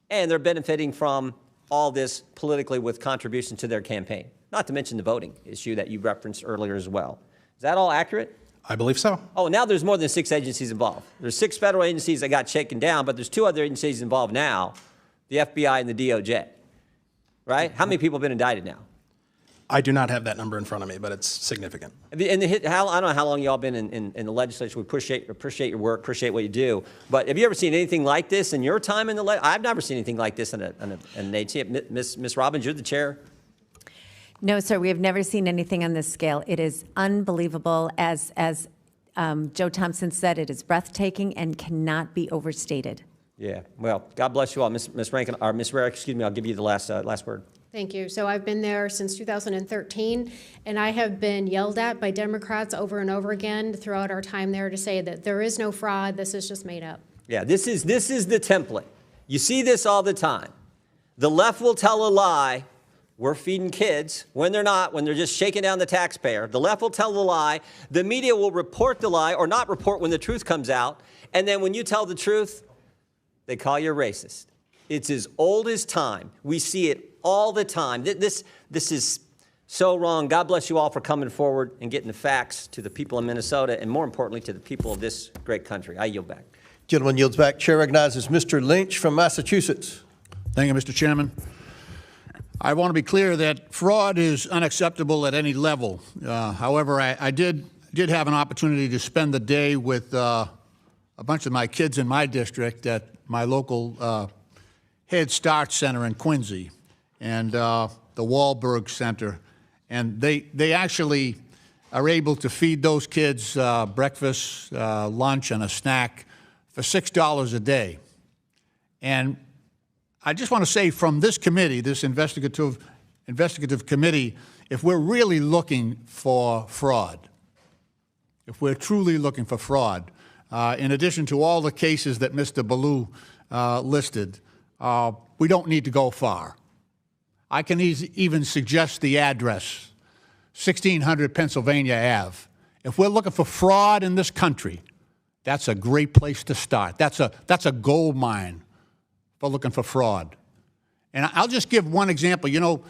And they're benefiting from all this politically with contributions to their campaign, not to mention the voting issue that you referenced earlier as well. Is that all accurate? I believe so. Oh, now there's more than 6 agencies involved. There's 6 federal agencies that got shaken down, but there's 2 other agencies involved now, the FBI and the DOJ, right? How many people have been indicted now? I do not have that number in front of me, but it's significant. And I don't know how long y'all been in the legislature. We appreciate your work, appreciate what you do. But have you ever seen anything like this in your time in the legislature? I've never seen anything like this in an agency. Ms. Robbins, you're the chair. No, sir, we have never seen anything on this scale. It is unbelievable. As Joe Thompson said, it is breathtaking and cannot be overstated. Yeah, well, God bless you all. Ms. Rankin, or Ms. Raric, excuse me, I'll give you the last word. Thank you. So I've been there since 2013, and I have been yelled at by Democrats over and over again throughout our time there to say that there is no fraud, this is just made up. Yeah, this is the template. You see this all the time. The left will tell a lie. We're feeding kids when they're not, when they're just shaking down the taxpayer. The left will tell the lie. The media will report the lie or not report when the truth comes out. And then when you tell the truth, they call you racist. It's as old as time. We see it all the time. This is so wrong. God bless you all for coming forward and getting the facts to the people in Minnesota, and more importantly, to the people of this great country. I yield back. Gentleman yields back. Chair recognizes Mr. Lynch from Massachusetts. Thank you, Mr. Chairman. I want to be clear that fraud is unacceptable at any level. However, I did have an opportunity to spend the day with a bunch of my kids in my district at my local Head Start Center in Quincy and the Wahlberg Center. And they actually are able to feed those kids breakfast, lunch, and a snack for $6 a day. And I just want to say, from this committee, this investigative committee, if we're really looking for fraud, if we're truly looking for fraud, in addition to all the cases that Mr. Belaloo listed, we don't need to go far. I can even suggest the address, 1600 Pennsylvania Ave. If we're looking for fraud in this country, that's a great place to start. That's a gold mine for looking for fraud. And I'll just give one example. You know,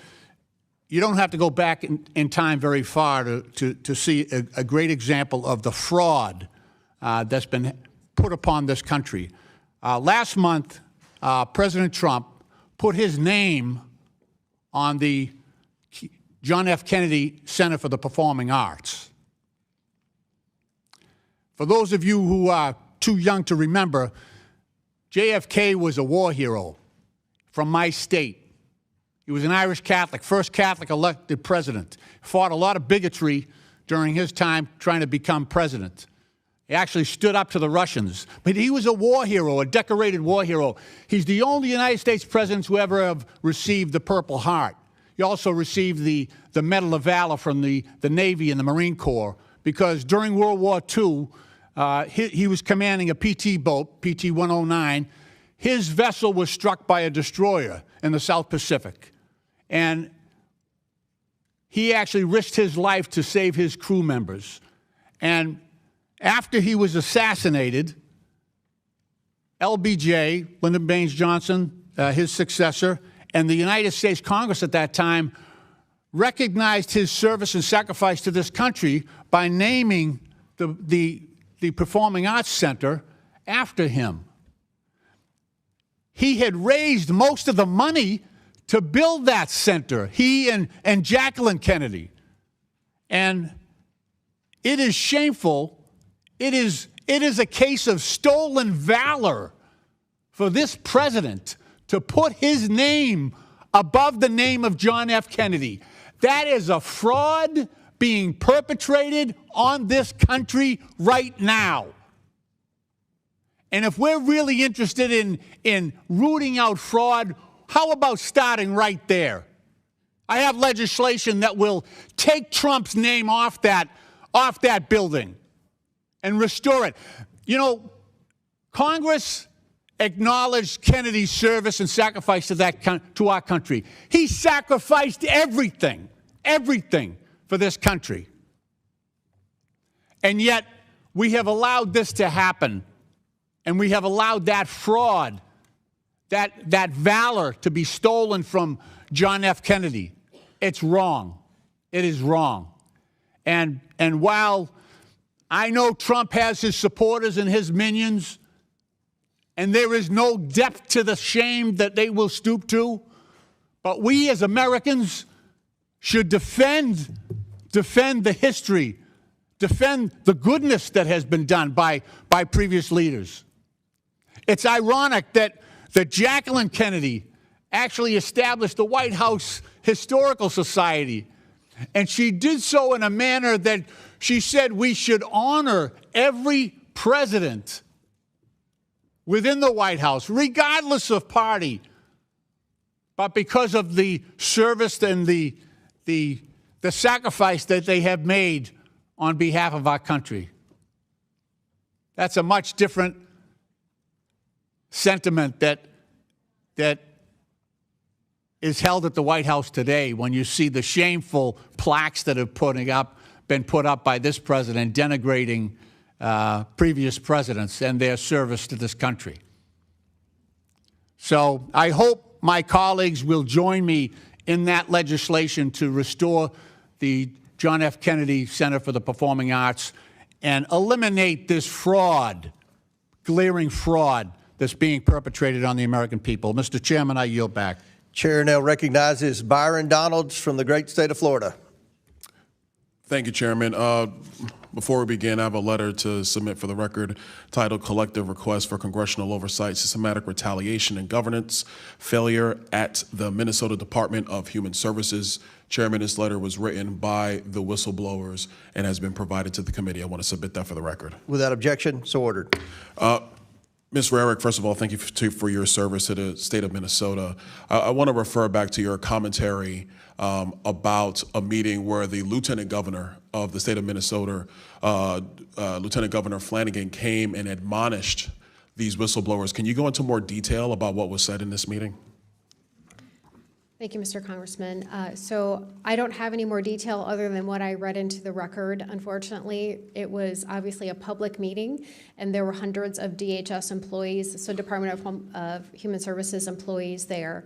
you don't have to go back in time very far to see a great example of the fraud that's been put upon this country. Last month, President Trump put his name on the John F. Kennedy Center for the Performing Arts. For those of you who are too young to remember, JFK was a war hero from my state. He was an Irish Catholic, first Catholic elected president. Fought a lot of bigotry during his time trying to become president. He actually stood up to the Russians. But he was a war hero, a decorated war hero. He's the only United States president who ever have received the Purple Heart. He also received the Medal of Valor from the Navy and the Marine Corps because during World War II, he was commanding a PT boat, PT 109. His vessel was struck by a destroyer in the South Pacific. And he actually risked his life to save his crew members. And after he was assassinated, LBJ, Lyndon Baines Johnson, his successor, and the United States Congress at that time recognized his service and sacrifice to this country by naming the Performing Arts Center after him. He had raised most of the money to build that center, he and Jacqueline Kennedy. And it is shameful. It is a case of stolen valor for this president to put his name above the name of John F. Kennedy. That is a fraud being perpetrated on this country right now. And if we're really interested in rooting out fraud, how about starting right there? I have legislation that will take Trump's name off that building and restore it. You know, Congress acknowledged Kennedy's service and sacrifice to our country. He sacrificed everything for this country. And yet, we have allowed this to happen. And we have allowed that fraud, that valor to be stolen from John F. Kennedy. It's wrong. It is wrong. And while I know Trump has his supporters and his minions, and there is no depth to the shame that they will stoop to, but we as Americans should defend the history, defend the goodness that has been done by previous leaders. It's ironic that Jacqueline Kennedy actually established the White House Historical Society, and she did so in a manner that she said we should honor every president within the White House, regardless of party, but because of the service and the sacrifice that they have made on behalf of our country. That's a much different sentiment that is held at the White House today when you see the shameful plaques that have been put up by this president denigrating previous presidents and their service to this country. So I hope my colleagues will join me in that legislation to restore the John F. Kennedy Center for the Performing Arts and eliminate this fraud, glaring fraud that's being perpetrated on the American people. Mr. Chairman, I yield back. Chair now recognizes Byron Donalds from the great state of Florida. Thank you, Chairman. Before we begin, I have a letter to submit for the record titled Collective Request for Congressional Oversight, Systematic Retaliation and Governance Failure at the Minnesota Department of Human Services. Chairman, this letter was written by the whistleblowers and has been provided to the committee. I want to submit that for the record. Without objection, so ordered. Ms. Raric, first of all, thank you for your service to the state of Minnesota. I want to refer back to your commentary about a meeting where the Lieutenant Governor of the state of Minnesota, Lieutenant Governor Flanagan, came and admonished these whistleblowers. Can you go into more detail about what was said in this meeting? Thank you, Mr. Congressman. So I don't have any more detail other than what I read into the record. Unfortunately, it was obviously a public meeting, and there were hundreds of DHS employees, so Department of Human Services employees there.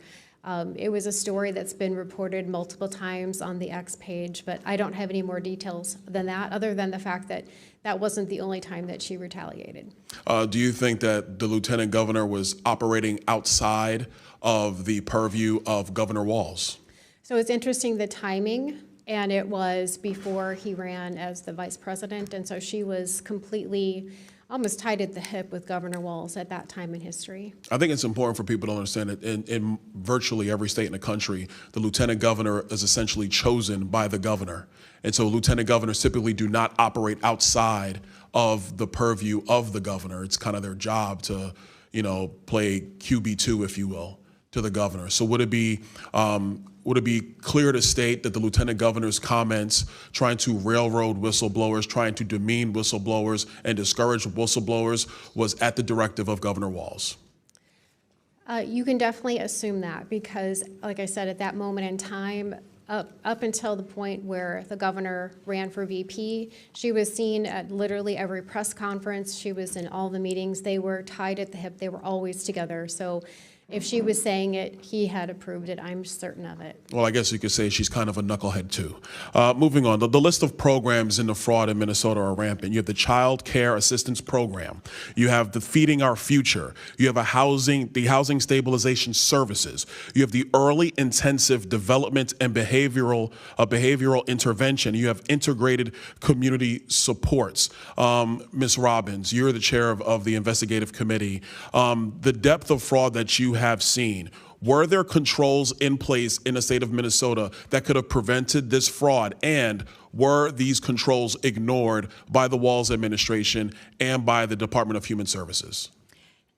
It was a story that's been reported multiple times on the X page, but I don't have any more details than that, other than the fact that that wasn't the only time that she retaliated. Do you think that the lieutenant governor was operating outside of the purview of Governor Walz? So it's interesting, the timing, and it was before he ran as the vice president, and so she was completely almost tied at the hip with Governor Walz at that time in history. I think it's important for people to understand that in virtually every state in the country, the lieutenant governor is essentially chosen by the governor. And so lieutenant governors typically do not operate outside of the purview of the governor. It's kind of their job to, play QB2, if you will, to the governor. So would it be clear to state that the lieutenant governor's comments trying to railroad whistleblowers, trying to demean whistleblowers and discourage whistleblowers was at the directive of Governor Walz? You can definitely assume that because, like I said, at that moment in time, up until the point where the governor ran for VP, she was seen at literally every press conference. She was in all the meetings. They were tied at the hip. They were always together. So if she was saying it, he had approved it. I'm certain of it. Well, I guess you could say she's kind of a knucklehead, too. Moving on, the list of programs in the fraud in Minnesota are rampant. You have the Child Care Assistance Program. You have the Feeding Our Future. You have the Housing Stabilization Services. You have the Early Intensive Development and Behavioral Intervention. You have Integrated Community Supports. Ms. Robbins, you're the chair of the investigative committee. The depth of fraud that you have seen, were there controls in place in the state of Minnesota that could have prevented this fraud? And were these controls ignored by the Walz administration and by the Department of Human Services?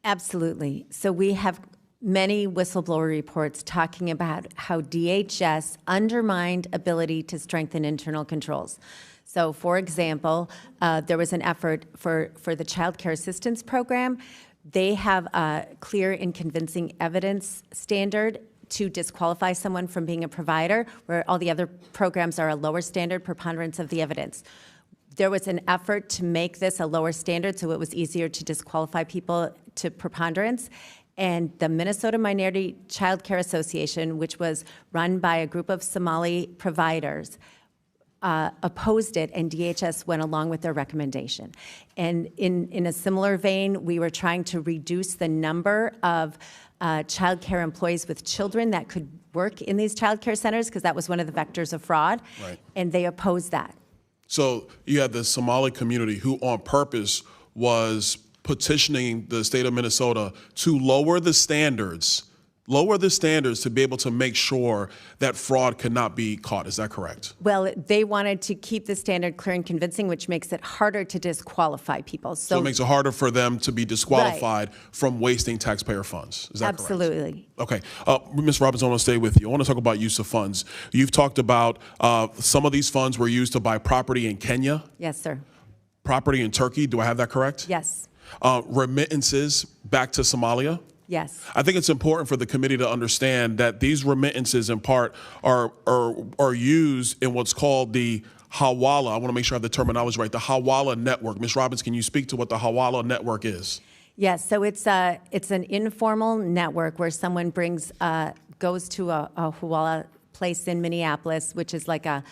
Absolutely. So we have many whistleblower reports talking about how DHS undermined ability to strengthen internal controls. So, for example, there was an effort for the Child Care Assistance Program. They have a clear and convincing evidence standard to disqualify someone from being a provider, where all the other programs are a lower standard, preponderance of the evidence. There was an effort to make this a lower standard so it was easier to disqualify people to preponderance. And the Minnesota Minority Child Care Association, which was run by a group of Somali providers, opposed it, and DHS went along with their recommendation. And in a similar vein, we were trying to reduce the number of child care employees with children that could work in these child care centers, because that was one of the vectors of fraud, right. And they opposed that. So you had the Somali community who on purpose was petitioning the state of Minnesota to lower the standards to be able to make sure that fraud could not be caught. Is that correct? Well, they wanted to keep the standard clear and convincing, which makes it harder to disqualify people. So it makes it harder for them to be disqualified right. from wasting taxpayer funds. Is that Absolutely. correct? Okay. Ms. Robbins, I want to stay with you. I want to talk about use of funds. You've talked about some of these funds were used to buy property in Kenya. Yes, sir. Property in Turkey. Do I have that correct? Yes. Remittances back to Somalia. Yes. I think it's important for the committee to understand that these remittances in part are used in what's called the Hawala. I want to make sure I have the terminology right. The Hawala network. Ms. Robbins, can you speak to what the Hawala network is? Yes. So it's an informal network where someone goes to a Hawala place in Minneapolis, which is like a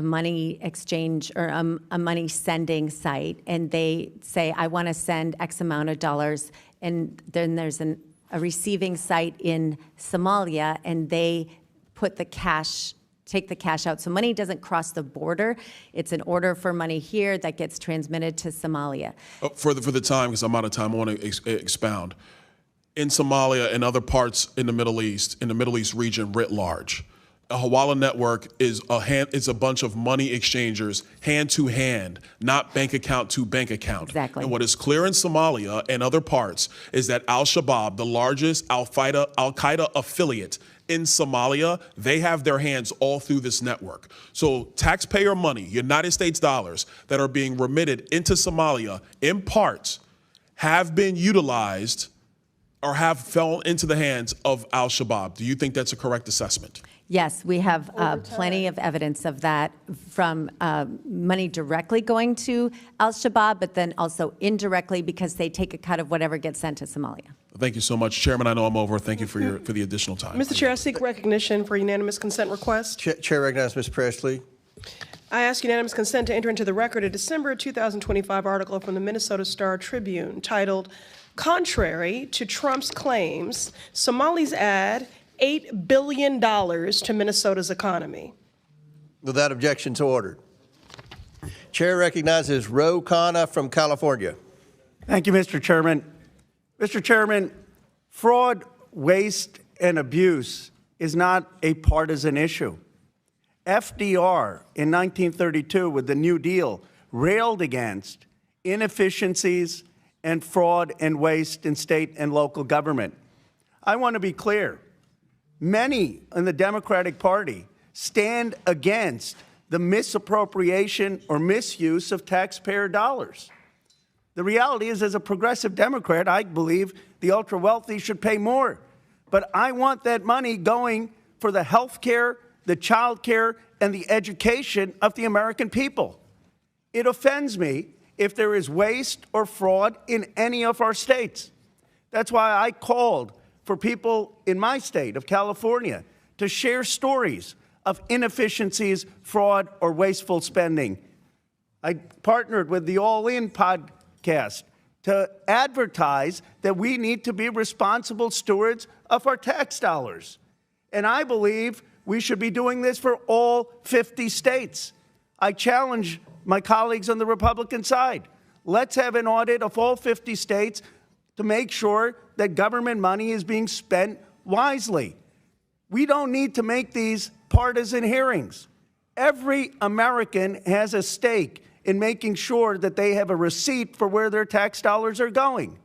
money exchange or a money sending site, and they say, I want to send X amount of dollars, and then there's a receiving site in Somalia, and they put the cash, take the cash out. So money doesn't cross the border. It's an order for money here that gets transmitted to Somalia. For the time, because I'm out of time, I want to expound. In Somalia and other parts in the Middle East region writ large, a Hawala network is a bunch of money exchangers, hand to hand, not bank account to bank account. Exactly. And what is clear in Somalia and other parts is that Al-Shabaab, the largest Al-Qaeda affiliate in Somalia, they have their hands all through this network. So taxpayer money, United States dollars, that are being remitted into Somalia, in part, have been utilized or have fallen into the hands of Al-Shabaab. Do you think that's a correct assessment? Yes, we have plenty of evidence of that, from money directly going to Al-Shabaab, but then also indirectly because they take a cut of whatever gets sent to Somalia. Thank you so much. Chairman, I know I'm over. Thank you for the additional time. Mr. Chair, I seek recognition for unanimous consent request. Chair recognizes Ms. Presley. I ask unanimous consent to enter into the record a December 2025 article from the Minnesota Star Tribune titled, "Contrary to Trump's Claims, Somalis Add $8 billion to Minnesota's Economy." Without objection, so ordered. Chair recognizes Ro Khanna from California. Thank you, Mr. Chairman. Mr. Chairman, fraud, waste, and abuse is not a partisan issue. FDR in 1932 with the New Deal railed against inefficiencies and fraud and waste in state and local government. I want to be clear. Many in the Democratic Party stand against the misappropriation or misuse of taxpayer dollars. The reality is, as a progressive Democrat, I believe the ultra-wealthy should pay more. But I want that money going for the health care, the child care, and the education of the American people. It offends me if there is waste or fraud in any of our states. That's why I called for people in my state of California to share stories of inefficiencies, fraud, or wasteful spending. I partnered with the All In podcast to advertise that we need to be responsible stewards of our tax dollars. And I believe we should be doing this for all 50 states. I challenge my colleagues on the Republican side. Let's have an audit of all 50 states to make sure that government money is being spent wisely. We don't need to make these partisan hearings. Every American has a stake in making sure that they have a receipt for where their tax dollars are going.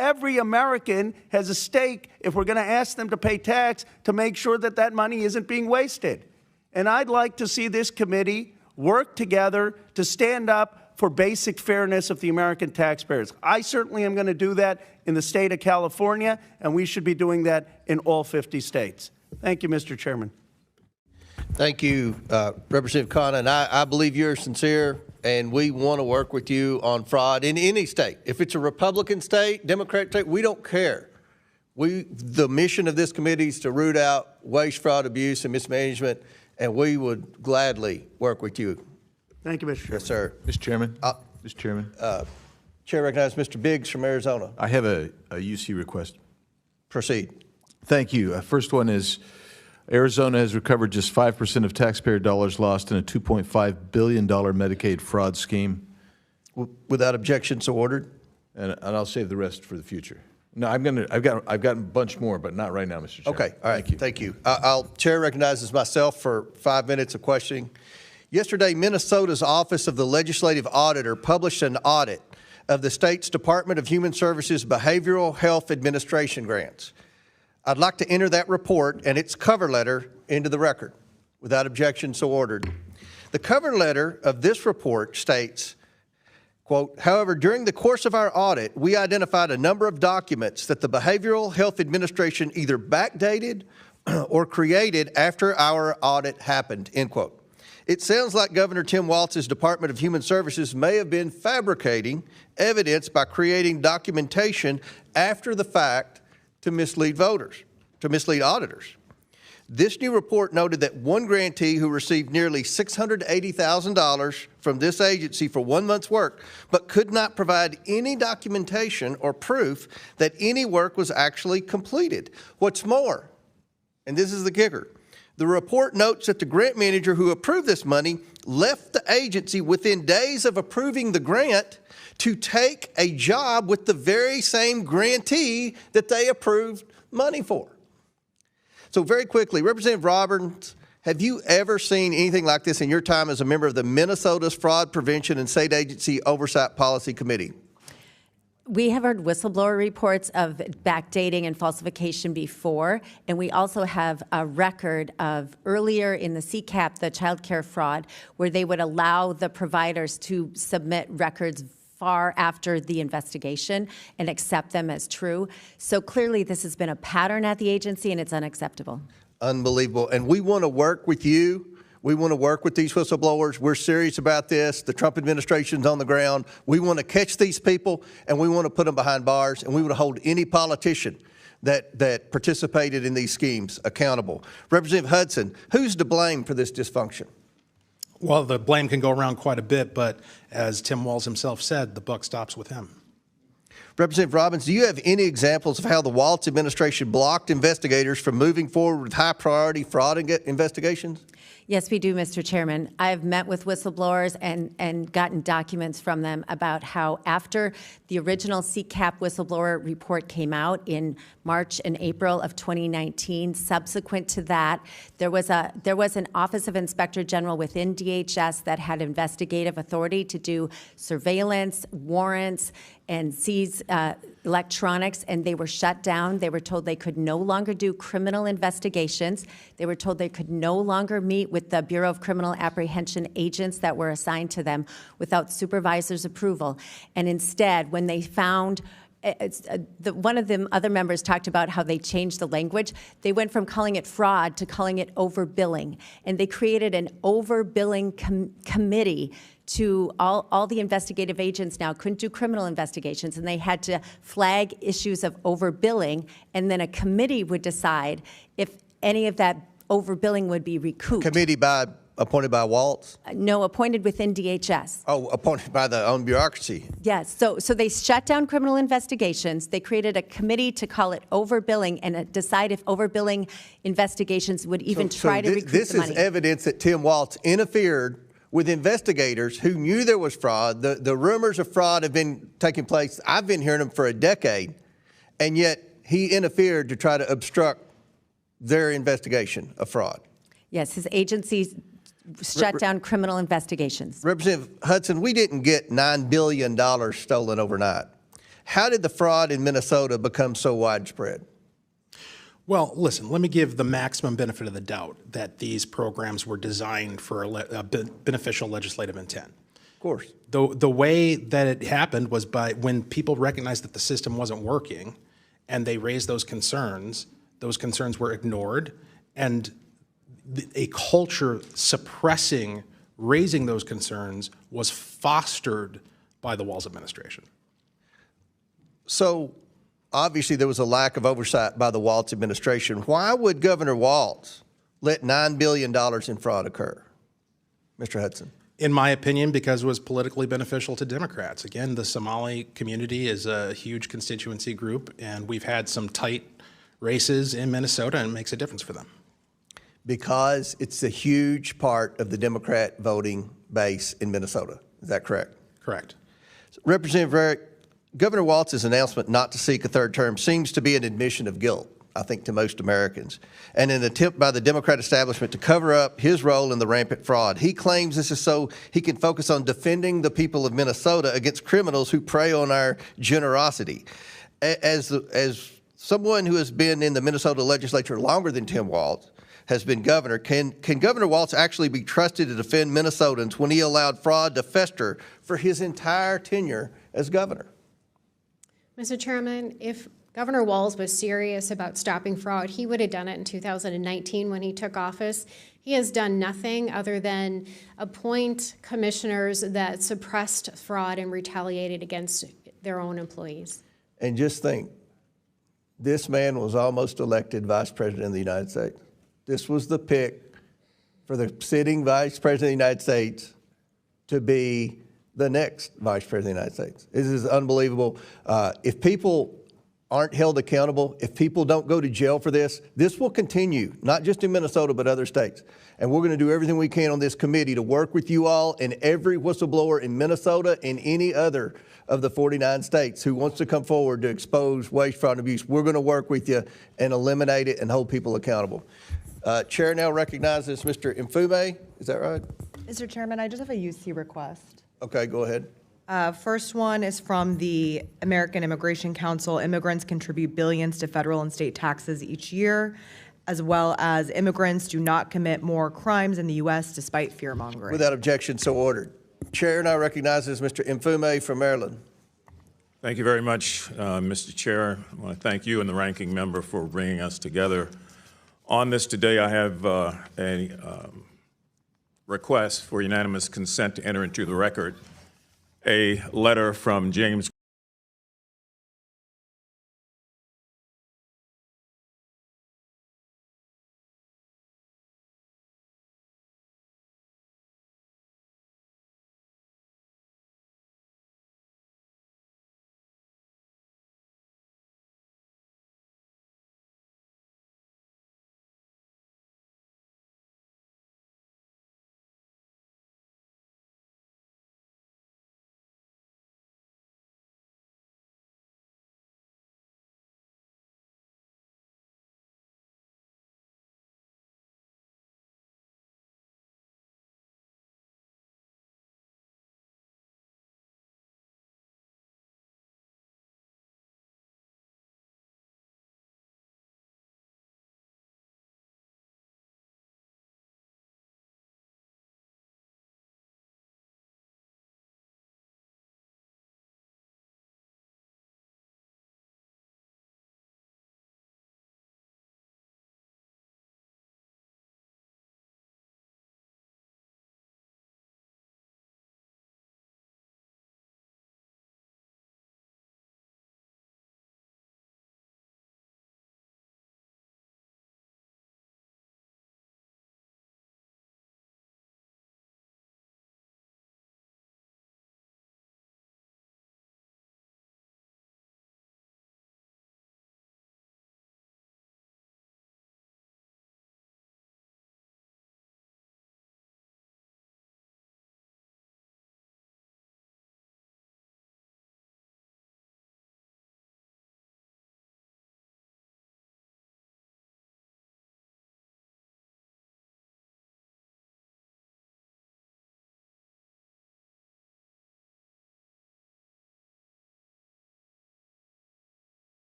Every American has a stake, if we're going to ask them to pay tax, to make sure that that money isn't being wasted. And I'd like to see this committee work together to stand up for basic fairness of the American taxpayers. I certainly am going to do that in the state of California, and we should be doing that in all 50 states. Thank you, Mr. Chairman. Thank you, Representative Khanna. And I believe you're sincere, and we want to work with you on fraud in any state. If it's a Republican state, Democratic state, we don't care. The mission of this committee is to root out waste, fraud, abuse, and mismanagement, and we would gladly work with you. Thank you, Mr. Chairman. Yes, sir. Mr. Chairman. Mr. Chairman. Chair recognizes Mr. Biggs from Arizona. I have a UC request. Proceed. Thank you. First one is Arizona has recovered just 5% of taxpayer dollars lost in a $2.5 billion Medicaid fraud scheme. Without objection, so ordered. And I'll save the rest for the future. No, I've got a bunch more, but not right now, Mr. Chairman. Okay, all right. Thank you. Chair recognizes myself for 5 minutes of questioning. Yesterday, Minnesota's Office of the Legislative Auditor published an audit of the state's Department of Human Services Behavioral Health Administration grants. I'd like to enter that report and its cover letter into the record. Without objection, so ordered. The cover letter of this report states, quote, "However, during the course of our audit, we identified a number of documents that the Behavioral Health Administration either backdated or created after our audit happened," end quote. It sounds like Governor Tim Walz's Department of Human Services may have been fabricating evidence by creating documentation after the fact to mislead voters, to mislead auditors. This new report noted that one grantee who received nearly $680,000 from this agency for 1 month's work, but could not provide any documentation or proof that any work was actually completed. What's more, and this is the kicker, the report notes that the grant manager who approved this money left the agency within days of approving the grant to take a job with the very same grantee that they approved money for. So very quickly, Representative Robbins, have you ever seen anything like this in your time as a member of the Minnesota's Fraud Prevention and State Agency Oversight Policy Committee? We have heard whistleblower reports of backdating and falsification before, and we also have a record of earlier in the CCAP, the child care fraud, where they would allow the providers to submit records far after the investigation and accept them as true. So clearly this has been a pattern at the agency, and it's unacceptable. Unbelievable. And we want to work with you. We want to work with these whistleblowers. We're serious about this. The Trump administration's on the ground. We want to catch these people, and we want to put them behind bars, and we want to hold any politician that participated in these schemes accountable. Representative Hudson, who's to blame for this dysfunction? Well, the blame can go around quite a bit, but as Tim Walz himself said, the buck stops with him. Representative Robbins, do you have any examples of how the Walz administration blocked investigators from moving forward with high-priority fraud investigations? Yes, we do, Mr. Chairman. I have met with whistleblowers and gotten documents from them about how after the original CCAP whistleblower report came out in March and April of 2019, subsequent to that, there was an Office of Inspector General within DHS that had investigative authority to do surveillance, warrants, and seize electronics, and they were shut down. They were told they could no longer do criminal investigations. They were told they could no longer meet with the Bureau of Criminal Apprehension agents that were assigned to them without supervisor's approval. And instead, when they found one of the other members talked about how they changed the language. They went from calling it fraud to calling it overbilling. And they created an overbilling committee to all the investigative agents now couldn't do criminal investigations, and they had to flag issues of overbilling, and then a committee would decide if any of that overbilling would be recouped. Committee appointed by Walz? No, appointed within DHS. Oh, appointed by the own bureaucracy. Yes, so they shut down criminal investigations. They created a committee to call it overbilling and decide if overbilling investigations would even try to recoup the money. This is evidence that Tim Walz interfered with investigators who knew there was fraud. The rumors of fraud have been taking place. I've been hearing them for a decade, and yet he interfered to try to obstruct their investigation of fraud. Yes, his agencies shut down criminal investigations. Representative Hudson, we didn't get $9 billion stolen overnight. How did the fraud in Minnesota become so widespread? Well, listen, let me give the maximum benefit of the doubt that these programs were designed for a beneficial legislative intent. Of course. The way that it happened was by when people recognized that the system wasn't working and they raised those concerns were ignored, and a culture suppressing raising those concerns was fostered by the Walz administration. So obviously there was a lack of oversight by the Walz administration. Why would Governor Walz let $9 billion in fraud occur? Mr. Hudson. In my opinion, because it was politically beneficial to Democrats. Again, the Somali community is a huge constituency group, and we've had some tight races in Minnesota, and it makes a difference for them. Because it's a huge part of the Democrat voting base in Minnesota. Is that correct? Correct. Representative Raric, Governor Walz's announcement not to seek a third term seems to be an admission of guilt, I think, to most Americans, and an attempt by the Democrat establishment to cover up his role in the rampant fraud. He claims this is so he can focus on defending the people of Minnesota against criminals who prey on our generosity. As someone who has been in the Minnesota legislature longer than Tim Walz has been governor, can Governor Walz actually be trusted to defend Minnesotans when he allowed fraud to fester for his entire tenure as governor? Mr. Chairman, if Governor Walz was serious about stopping fraud, he would have done it in 2019 when he took office. He has done nothing other than appoint commissioners that suppressed fraud and retaliated against their own employees. And just think, this man was almost elected Vice President of the United States. This was the pick for the sitting Vice President of the United States to be the next Vice President of the United States. This is unbelievable. If people aren't held accountable, if people don't go to jail for this, this will continue, not just in Minnesota, but other states. And we're going to do everything we can on this committee to work with you all and every whistleblower in Minnesota and any other of the 49 states who wants to come forward to expose waste, fraud, and abuse. We're going to work with you and eliminate it and hold people accountable. Chair now recognizes Mr. Mfume. Is that right? Mr. Chairman, I just have a UC request. Okay, go ahead. First one is from the American Immigration Council. Immigrants contribute billions to federal and state taxes each year, as well as immigrants do not commit more crimes in the U.S. despite fear-mongering. Without objection, so ordered. Chair now recognizes Mr. Mfume from Maryland. Thank you very much, Mr. Chair. I want to thank you and the ranking member for bringing us together on this today. I have a request for unanimous consent to enter into the record a letter from James